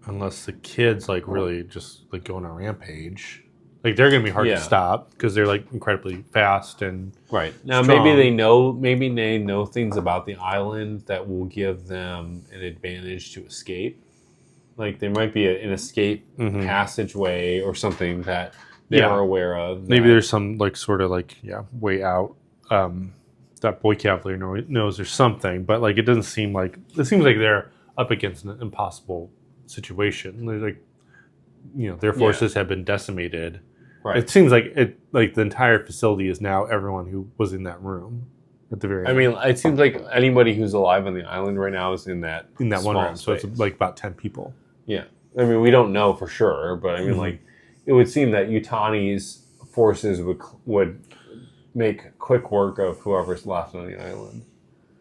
unless the kids really just go on a rampage. They're going to be hard to stop because they're incredibly fast and right. Now strong. maybe they know things about the island that will give them an advantage to escape. There might be an escape passageway or something that they're aware of. Maybe there's some way out. That Boy Cavalier knows there's something, but it doesn't seem it seems like they're up against an impossible situation. They're their forces have been decimated. Right. It seems like the entire facility is now everyone who was in that room at the very end. I mean, it seems like anybody who's alive on the island right now is in that one room. Space. So it's about 10 people. Yeah. I mean, we don't know for sure, but I mean, it would seem that Utani's forces would make quick work of whoever's left on the island.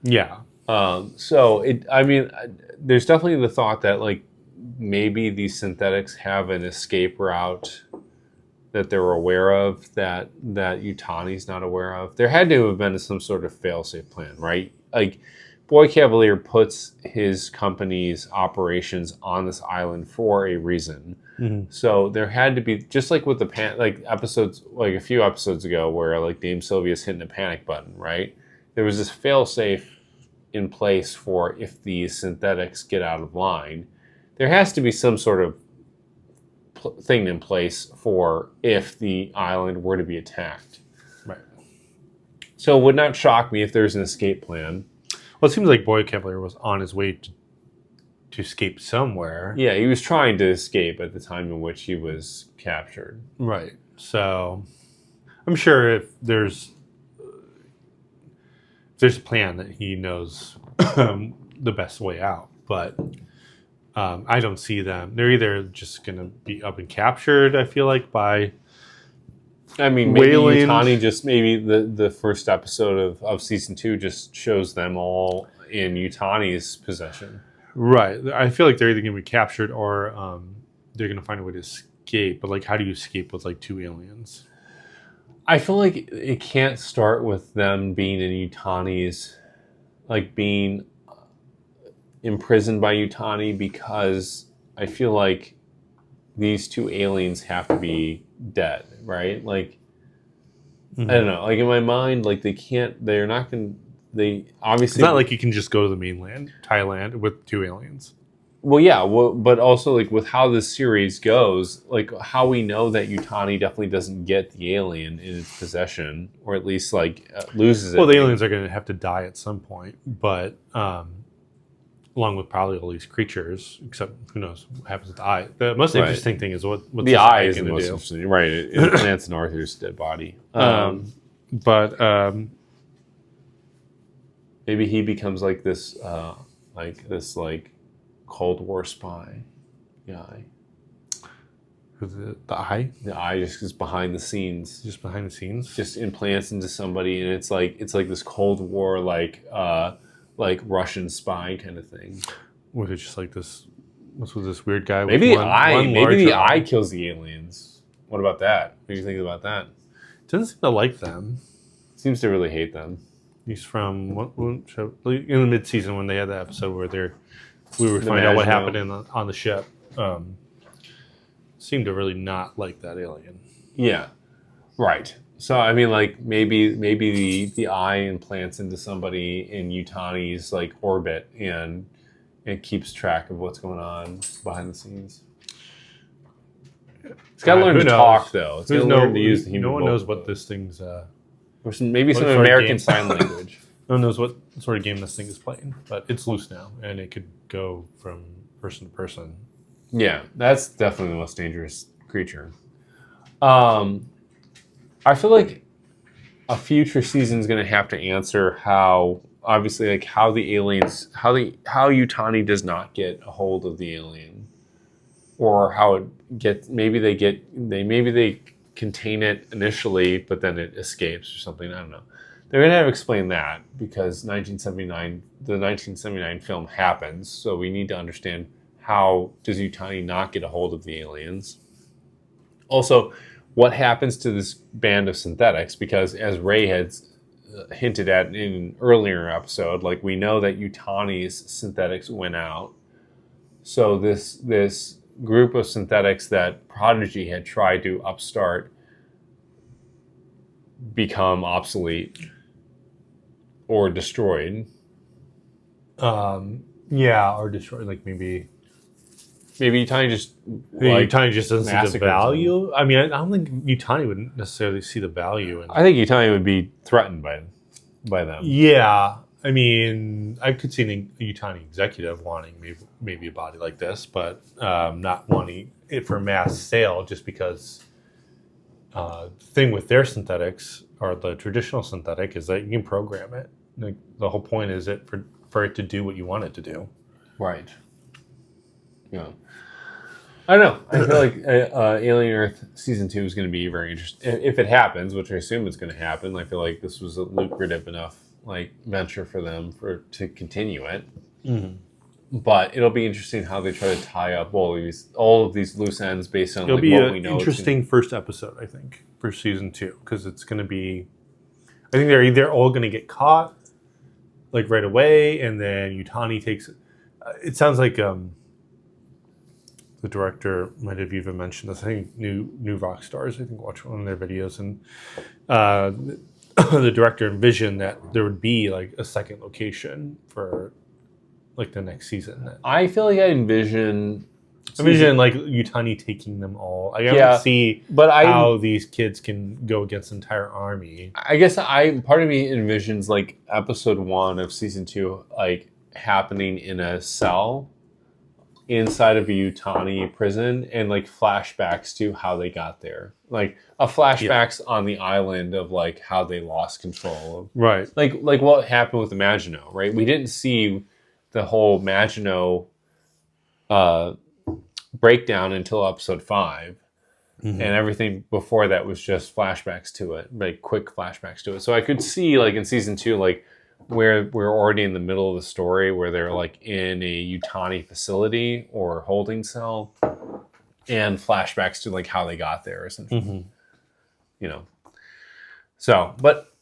Yeah. There's definitely the thought that maybe these synthetics have an escape route that they're aware of that Utani's not aware of. There had to have been some sort of fail-safe plan, right? Boy Cavalier puts his company's operations on this island for a reason. So there had to be, just like with the episodes, a few episodes ago, where Dame Sylvia's hitting a panic button, right? There was this fail-safe in place for if these synthetics get out of line. There has to be some sort of thing in place for if the island were to be attacked. Right. So it would not shock me if there's an escape plan. Well, it seems like Boy Cavalier was on his way to escape somewhere. Yeah, he was trying to escape at the time in which he was captured. Right. So, I'm sure if there's a plan that he knows the best way out, but I don't see them. They're either just going to be up and captured, I feel like, by I mean, maybe Wayland. Yutani just maybe the first episode of season 2 just shows them all in Yutani's possession. Right. I feel like they're either going to be captured or they're going to find a way to escape. But like, how do you escape with like 2 aliens? I feel like it can't start with them being in Yutani's, like being imprisoned by Yutani, because I feel like these 2 aliens have to be dead, right? Like, I don't know. Like in my mind, like they're not going to, they obviously... It's not like you can just go to the mainland, Thailand, with 2 aliens. Well, yeah, but also like with how this series goes, like how we know that Yutani definitely doesn't get the alien in its possession, or at least like loses it. Well, the aliens are going to have to die at some point, but along with probably all these creatures, except who knows what happens with the eye. The most interesting thing is what the eye is going the to most do. interesting, right? It implants in Arthur's dead body. Maybe he becomes like this Cold War spy guy. The eye? The eye just is behind the scenes. Just behind the scenes? Just implants into somebody, and it's like this Cold War like Russian spy kind of thing. Was it just like this? What's with this weird guy? Maybe with the eye. Maybe large the eye eye kills the aliens. What about that? What do you think about that? Doesn't seem to like them. Seems to really hate them. He's from what show? In the mid-season when they had that episode where we were finding out what happened on the ship. Seemed to really not like that alien. Yeah, right. So I mean, like maybe the eye implants into somebody in Yutani's like orbit, and it keeps track of what's going on behind the scenes. It's got to learn to talk, though. It's got to learn to use the human. No one knows what this thing's. Or maybe some American Sign Language. No one knows what sort of game this thing is playing, but it's loose now, and it could go from person to person. Yeah, that's definitely the most dangerous creature. I feel like a future season is going to have to answer how, obviously, like how the aliens, how Yutani does not get a hold of the alien, or how it gets. Maybe they contain it initially, but then it escapes or something. I don't know. They're going to have to explain that because the 1979 film happens, so we need to understand how does Yutani not get a hold of the aliens. Also, what happens to this band of synthetics? Because as Ray had hinted at in an earlier episode, like we know that Yutani's synthetics went out. So this group of synthetics that Prodigy had tried to upstart become obsolete or destroyed. Yeah, or destroyed. Like maybe Yutani just Yutani just doesn't see the massacres value. Them. I mean, I don't think Yutani would necessarily see the value in. I think Yutani would be threatened by them. Yeah, I mean, I could see a Yutani executive wanting maybe a body like this, but not wanting it for mass sale just because the thing with their synthetics, or the traditional synthetic, is that you can program it. Like, the whole point is for it to do what you want it to do. Right. Yeah. I don't know. I feel like Alien Earth Season 2 is going to be very interesting. If it happens, which I assume it's going to happen, I feel like this was a lucrative enough venture for them to continue it. Mm-hmm. But it'll be interesting how they try to tie up all of these loose ends based on what we know. It'll be an interesting first episode, I think, for Season 2, because it's going to be... I think they're either all going to get caught right away, and then Yutani takes... it sounds like... the director might have even mentioned this. I think New Rock Stars, I think, watched one of their videos, and the director envisioned that there would be a second location for the next season. I feel like I envision Yutani taking them all. I don't see how these kids can go against an entire army. I guess part of me envisions episode 1 of season 2 happening in a cell. inside of a Utani prison and like flashbacks to how they got there. Like a flashbacks on the island of like how they lost control of Right. like what happened with the Maginot, right? We didn't see the whole Maginot breakdown until episode 5. Mm-hmm. And everything before that was just flashbacks to it, like quick flashbacks to it. So I could see like in season 2, like where we're already in the middle of the story where they're like in a Utani facility or holding cell and flashbacks to like how they got there or something, you know? So, but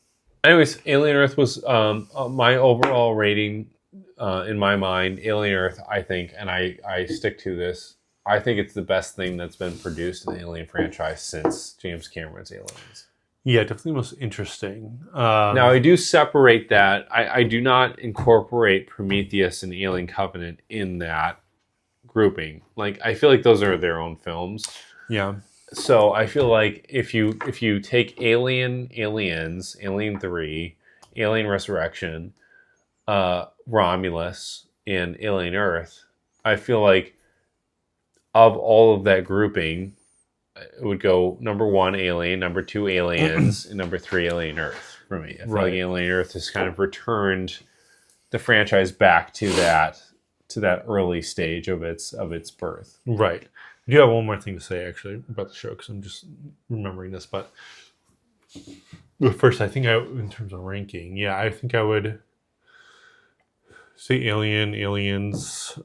anyways, Alien Earth was my overall rating in my mind. Alien Earth, I think, and I stick to this, I think it's the best thing that's been produced in the Alien franchise since James Cameron's Aliens. Yeah, definitely most interesting. Now, I do separate that. I do not incorporate Prometheus and Alien Covenant in that grouping. Like, I feel like those are their own films. Yeah. So I feel like if you take Aliens, Alien 3, Alien Resurrection, Romulus, and Alien Earth, I feel like of all of that grouping, it would go number 1, Alien, number 2, Aliens, and number 3, Alien Earth for me. I feel like Alien Earth has kind of returned the franchise back to that early stage of its birth. Right. I do have one more thing to say actually about the show because I'm just remembering this, but first, I think in terms of ranking, I think I would say Aliens.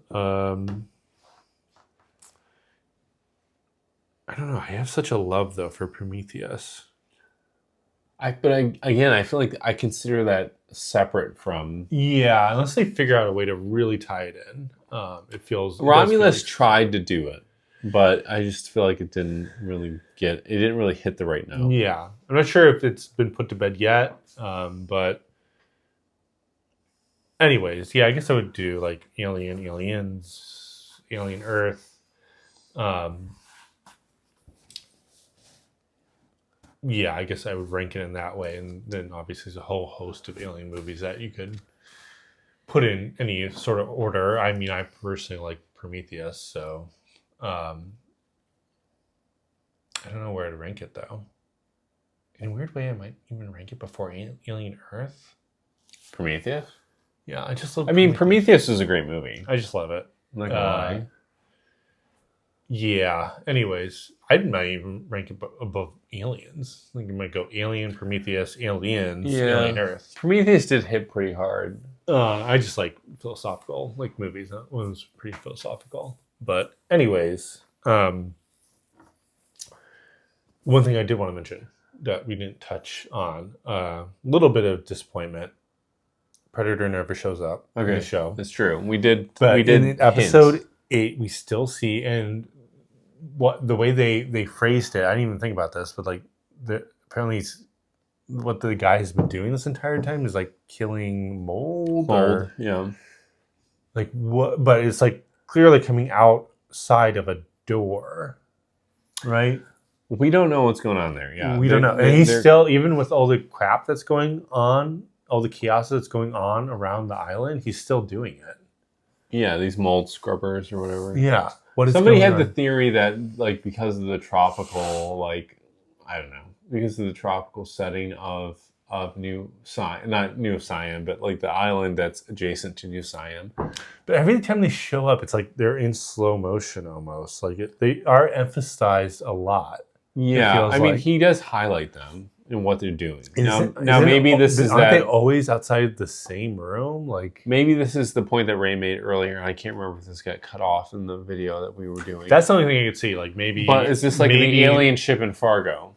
I don't know. I have such a love though for Prometheus. I feel like I consider that separate from. Yeah, unless they figure out a way to really tie it in, it feels. Romulus tried to do it, but I just feel like it didn't really hit the right note. Yeah, I'm not sure if it's been put to bed yet, but anyways, I guess I would do like Aliens, Alien Earth. I guess I would rank it in that way. And then obviously there's a whole host of Alien movies that you could put in any sort of order. I mean, I personally like Prometheus, so I don't know where to rank it, though. In a weird way, I might even rank it before Alien Earth. Prometheus? Yeah, I just love Prometheus is a great movie. I just love it. I'm not gonna lie. Yeah. Anyways, I might even rank it above Aliens. Like you might go Alien, Prometheus, Aliens, Alien Earth. Prometheus did hit pretty hard. I just like philosophical like movies. That one's pretty philosophical. But anyways, one thing I did want to mention that we didn't touch on, a little bit of disappointment. Predator never shows up in the show. That's true. We in episode 8, we still see, and what the way they phrased it, I didn't even think about this, but like apparently what the guy has been doing this entire time is like killing mold. Like what? But it's like clearly coming outside of a door, right? We don't know what's going on there. Yeah, we don't know, and he's still, even with all the crap that's going on, all the chaos that's going on around the island, he's still doing it. Yeah, these mold scrubbers or whatever. Yeah. Somebody had the theory that, like, because of the tropical, like, I don't know, because of the tropical setting of New Siam, not New Siam, but like the island that's adjacent to New Siam. But every time they show up, it's like they're in slow motion almost. Like they are emphasized a lot. Yeah, I mean, he does highlight them and what they're doing. Aren't they always outside the same room? Like maybe this is the point that Ray made earlier. I can't remember if this got cut off in the video that we were doing. That's the only thing I could see. Like maybe, but is this like the alien ship in Fargo,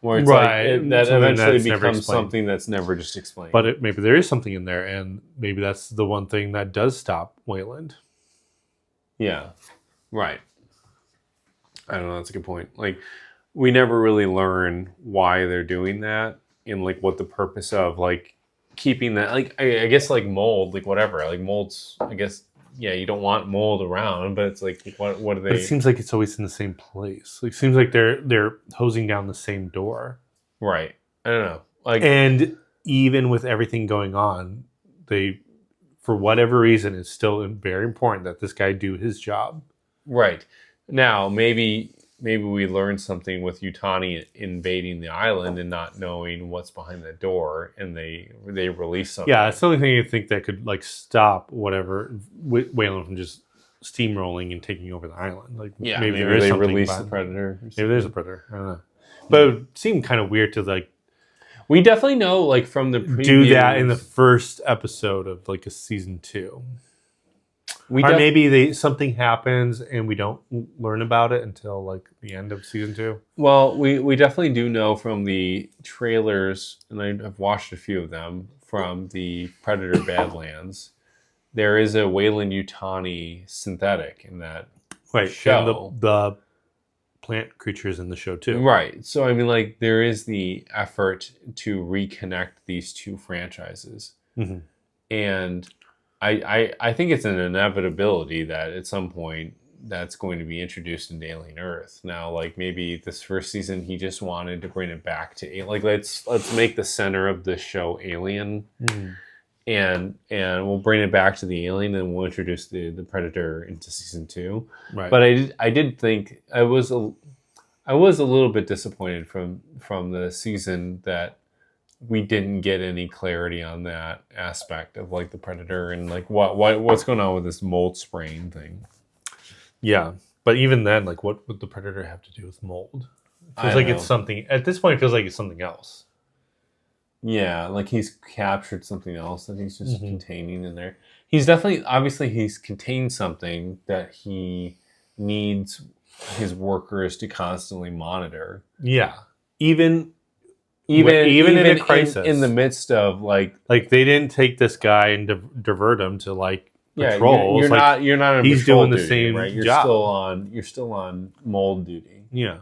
where it's that eventually becomes something that's never just explained? But maybe there is something in there, and maybe that's the one thing that does stop Wayland. Yeah, right. I don't know. That's a good point. Like, we never really learn why they're doing that and like what the purpose of like keeping that, like, I guess like mold, like whatever, like molds, I guess, you don't want mold around, but it's like, what are they? But it seems like it's always in the same place. Like, it seems like they're hosing down the same door. Right. I don't know. Like, and even with everything going on, they for whatever reason, it's still very important that this guy do his job. Right. Now, maybe we learned something with Yutani invading the island and not knowing what's behind the door, and they release something. Yeah, it's the only thing you think that could like stop whatever Wayland from just steamrolling and taking over the island. Like maybe there is they something release the behind- predator. Maybe there's a predator. I don't know. But it seemed kind of weird to like We definitely know, like from the previews, do that in the first episode of like a season 2. Or maybe something happens and we don't learn about it until like the end of season 2. Well, we definitely do know from the trailers, and I've watched a few of them from the Predator Badlands. There is a Wayland Yutani synthetic in that show. And the plant creatures in the show too. Right. So I mean, like there is the effort to reconnect these two franchises, Mm-hmm. and I think it's an inevitability that at some point that's going to be introduced into Alien Earth. Now, like maybe this first season he just wanted to bring it back to like let's make the center of the show Alien, and we'll bring it back to the Alien, and we'll introduce the Predator into season 2. Right. But I did think I was a little bit disappointed from the season that we didn't get any clarity on that aspect of like the Predator and like what's going on with this mold spraying thing. Yeah, but even then, like, what would the Predator have to do with mold? It feels like it's something. At this point, it feels like it's something else. Yeah, like he's captured something else that he's just containing in there. He's obviously he's contained something that he needs his workers to constantly monitor. Yeah, even in a crisis, in the midst of like they didn't take this guy and divert him to like patrol. You're not in he's patrol doing the duty, same right? You're job. still on mold duty. Yeah.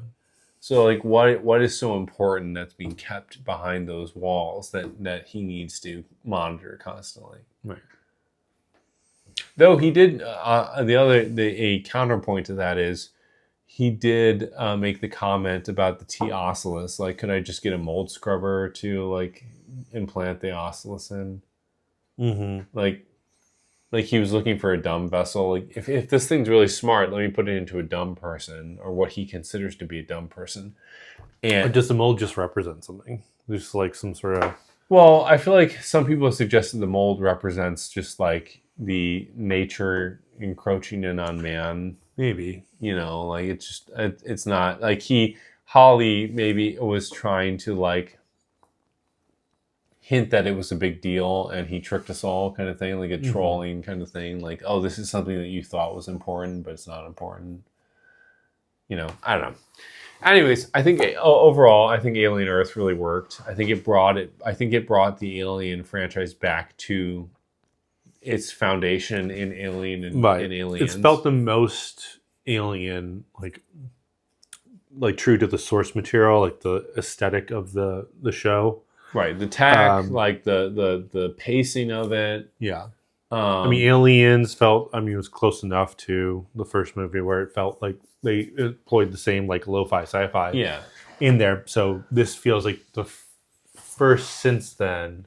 So like what is so important that's being kept behind those walls that he needs to monitor constantly? Right. Though he did a counterpoint to that is he did make the comment about the T ocellus. Like, could I just get a mold scrubber to like implant the ocellus in? Mm-hmm. Like he was looking for a dumb vessel. Like if this thing's really smart, let me put it into a dumb person or what he considers to be a dumb person. And Or does the mold just represent something? Just like some sort of. Well, I feel like some people have suggested the mold represents just like the nature encroaching in on man. Maybe. You know, like it's not like Holly maybe was trying to like hint that it was a big deal and he tricked us all kind of thing, like a trolling kind of thing. Like, oh, this is something that you thought was important, but it's not important. You know, I don't know. Anyways, I think overall, I think Alien Earth really worked. I think it brought the Alien franchise back to its foundation in Alien and in Aliens. It's felt the most Alien, like true to the source material, like the aesthetic of the show. Right, the tech, like the pacing of it. Yeah. I mean, Aliens felt, it was close enough to the first movie where it felt like they employed the same like lo-fi sci-fi in there. So this feels like the first since then.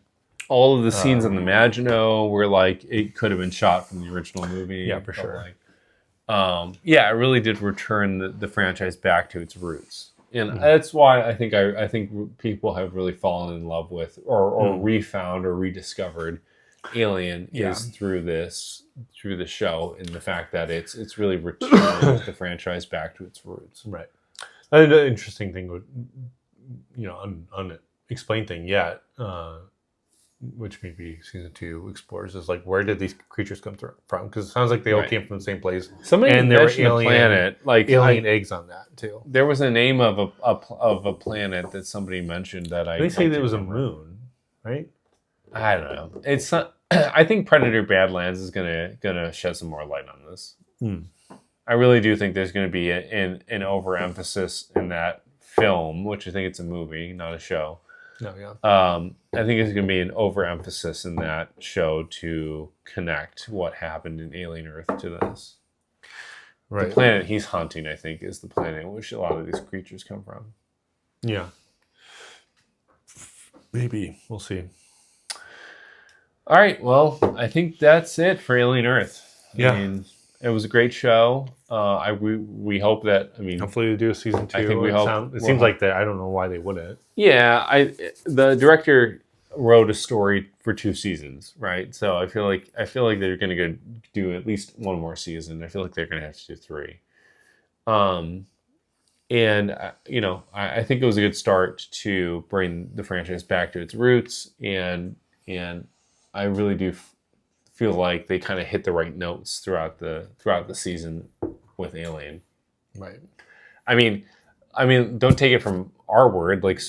All of the scenes in the Maginot were like, it could have been shot from the original movie. Yeah, for sure. It really did return the franchise back to its roots. And that's why I think people have really fallen in love with or refound or rediscovered Alien is through the show and the fact that it's really returned the franchise back to its roots. Right. And the interesting thing would, unexplained thing yet, which maybe season 2 explores, is like, where did these creatures come from? Because it sounds like they all came from the same place. Somebody and there were mentioned a planet, like alien eggs on that too. There was a name of a planet that somebody mentioned that they say there was a moon, right? I don't know. It's not, I think Predator Badlands is gonna shed some more light on this. I really do think there's going to be an overemphasis in that film, which I think it's a movie, not a show. No, yeah. I think it's going to be an overemphasis in that show to connect what happened in Alien Earth to this. Right. The planet he's hunting, I think, is the planet in which a lot of these creatures come from. Yeah. Maybe. We'll see. All right. Well, I think that's it for Alien Earth. Yeah. I mean, it was a great show. We hope that. I mean, Hopefully they do a season 2. I think It seems like that. I don't know why they wouldn't. yeah. The director wrote a story for 2 seasons, right? So I feel like they're going to do at least one more season. I feel like they're going to have to do 3. And I think it was a good start to bring the franchise back to its roots, and I really do feel like they kind of hit the right notes throughout the season with Alien. Right. I mean, don't take it from our word. Like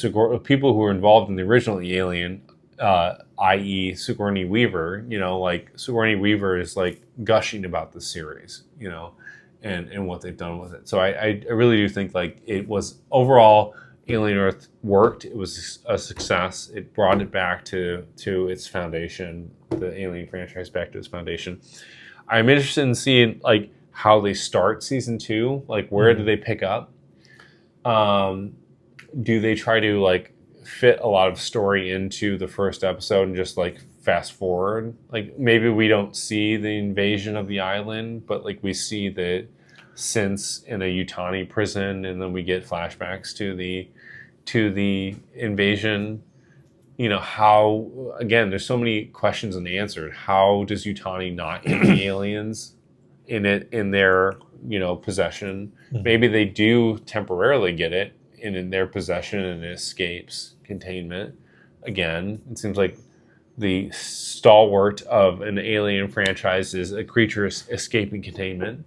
people who were involved in the original Alien, i.e., Sigourney Weaver. Like Sigourney Weaver is like gushing about the series. And what they've done with it. So I really do think like it was overall Alien Earth worked. It was a success. It brought it back to its foundation, the Alien franchise back to its foundation. I'm interested in seeing like how they start season 2. Like where do they pick up? Do they try to like fit a lot of story into the first episode and just like fast forward? Like maybe we don't see the invasion of the island, but like we see the synths in a Yutani prison, and then we get flashbacks to the invasion. How, again, there's so many questions unanswered. How does Yutani not get the aliens in their possession? Mm-hmm. Maybe they do temporarily get it in their possession and it escapes containment. Again, it seems like the stalwart of an Alien franchise is a creature escaping containment.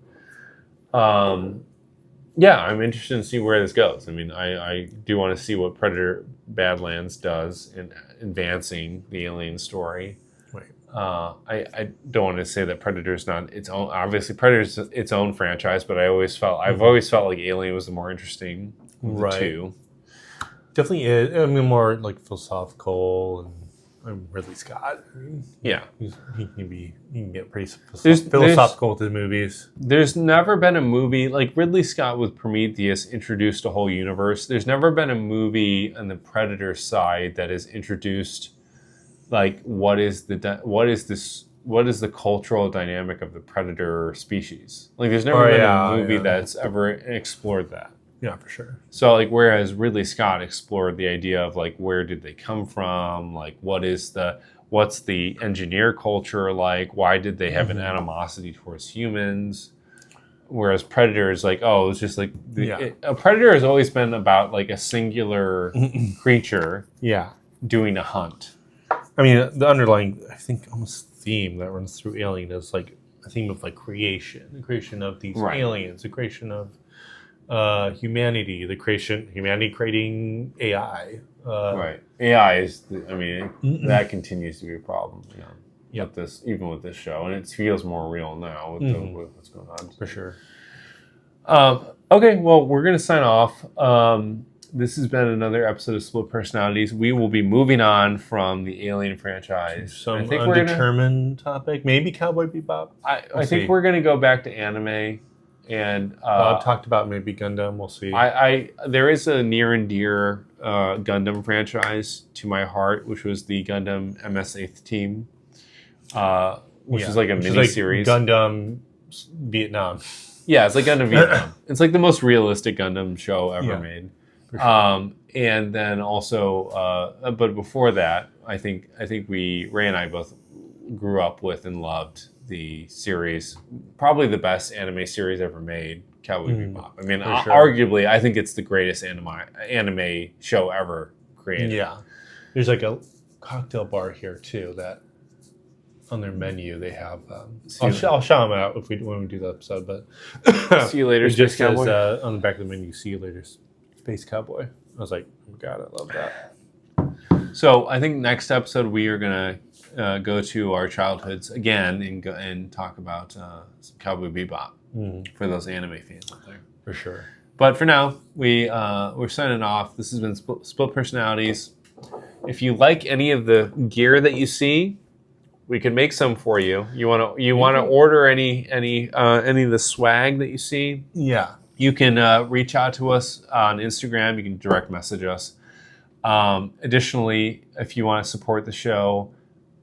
Yeah, I'm interested in seeing where this goes. I mean, I do want to see what Predator Badlands does in advancing the Alien story. Right. I don't want to say that Predator's not its own. Obviously, Predator's its own franchise, but I've always felt like Alien was the more interesting of the two. Definitely is. I mean, more like philosophical and Ridley Scott. Yeah, he can get pretty philosophical with his movies. There's never been a movie like Ridley Scott with Prometheus introduced a whole universe. There's never been a movie on the Predator side that has introduced like what is the cultural dynamic of the Predator species. Like there's never been a movie that's ever explored that. Yeah, for sure. So like whereas Ridley Scott explored the idea of like where did they come from? Like what's the engineer culture like? Why did they have an animosity towards humans? Whereas Predator is like, oh, it's just like a Predator has always been about like a singular creature doing a hunt. I mean, the underlying, I think, almost theme that runs through Alien is like a theme of like creation, the creation of these aliens, the creation of humanity, humanity creating AI. Right. AI is, that continues to be a problem. Even with this show, and it feels more real now with what's going on. For sure. Okay, well, we're going to sign off. This has been another episode of Split Personalities. We will be moving on from the Alien franchise. Some undetermined topic, maybe Cowboy Bebop. I think we're going to go back to anime. And Bob talked about maybe Gundam. We'll see. There is a near and dear Gundam franchise to my heart, which was the Gundam MS 8th Team, which is like a mini series. Gundam Vietnam. Yeah, it's like Gundam Vietnam. It's like the most realistic Gundam show ever made. For sure. And then also, but before that, I think Ray and I both grew up with and loved the series, probably the best anime series ever made, Cowboy Bebop. I mean, arguably, I think it's the greatest anime show ever created. Yeah. There's like a cocktail bar here, too, that on their menu they have... I'll shout them out when we do the episode, but... See you later, Space Cowboy. Says, on the back of the menu, see you later, Space Cowboy. I was like, oh my God, I love that. So I think next episode we are going to go to our childhoods again and talk about Cowboy Bebop for those anime fans out there. For sure. But for now, we're signing off. This has been Split Personalities. If you like any of the gear that you see, we can make some for you. You want to order any of the swag that you see? Yeah. You can reach out to us on Instagram. You can direct message us. Additionally, if you want to support the show,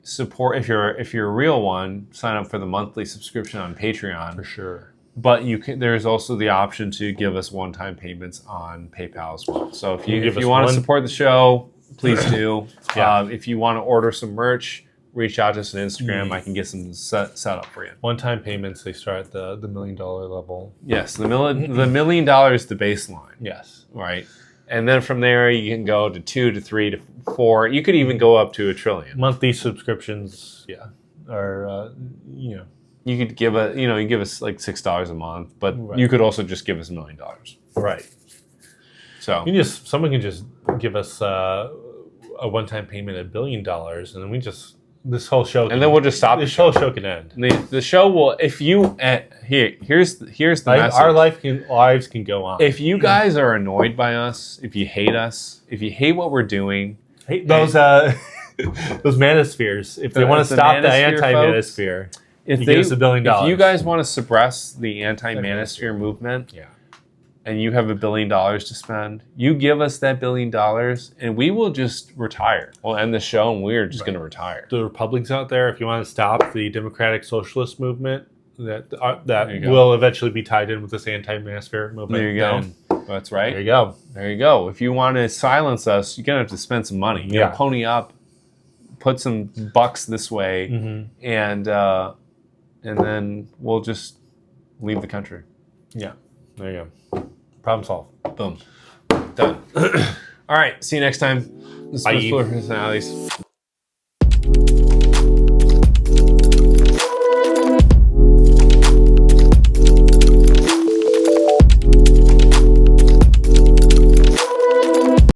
support if you're a real one, sign up for the monthly subscription on Patreon. For sure. But there's also the option to give us one-time payments on PayPal as well. So if you want to support the show, please do. If you want to order some merch, reach out to us on Instagram. I can get some set up for you. One-time payments, they start at the $1 million level. Yes, the $1 million is the baseline. Yes. Right. And then from there, you can go to 2 to 3 to 4. You could even go up to $1 trillion. Monthly subscriptions, are, You could give you give us like $6 a month, but you could also just give us $1 million. Right. So someone can just give us a one-time payment of $1 billion, and then this whole show, and then we'll just stop. This whole show can end. The show will. If you here's the message. Our lives can go on. If you guys are annoyed by us, if you hate us, if you hate what we're doing, hate those those manospheres. If they want to stop the anti-manosphere, give us $1 billion. If you guys want to suppress the anti-manosphere movement, and you have $1 billion to spend, you give us that $1 billion, and we will just retire. We'll end the show, and we're just going to retire. The Republicans out there, if you want to stop the democratic socialist movement, that will eventually be tied in with this anti-manosphere movement. There you go. That's right. There you go. There you go. If you want to silence us, you're going to have to spend some money. You know, pony up, put some bucks this way, and then we'll just leave the country. Yeah. There you go. Problem solved. Boom. Done. All right. See you next time. This is Personalities.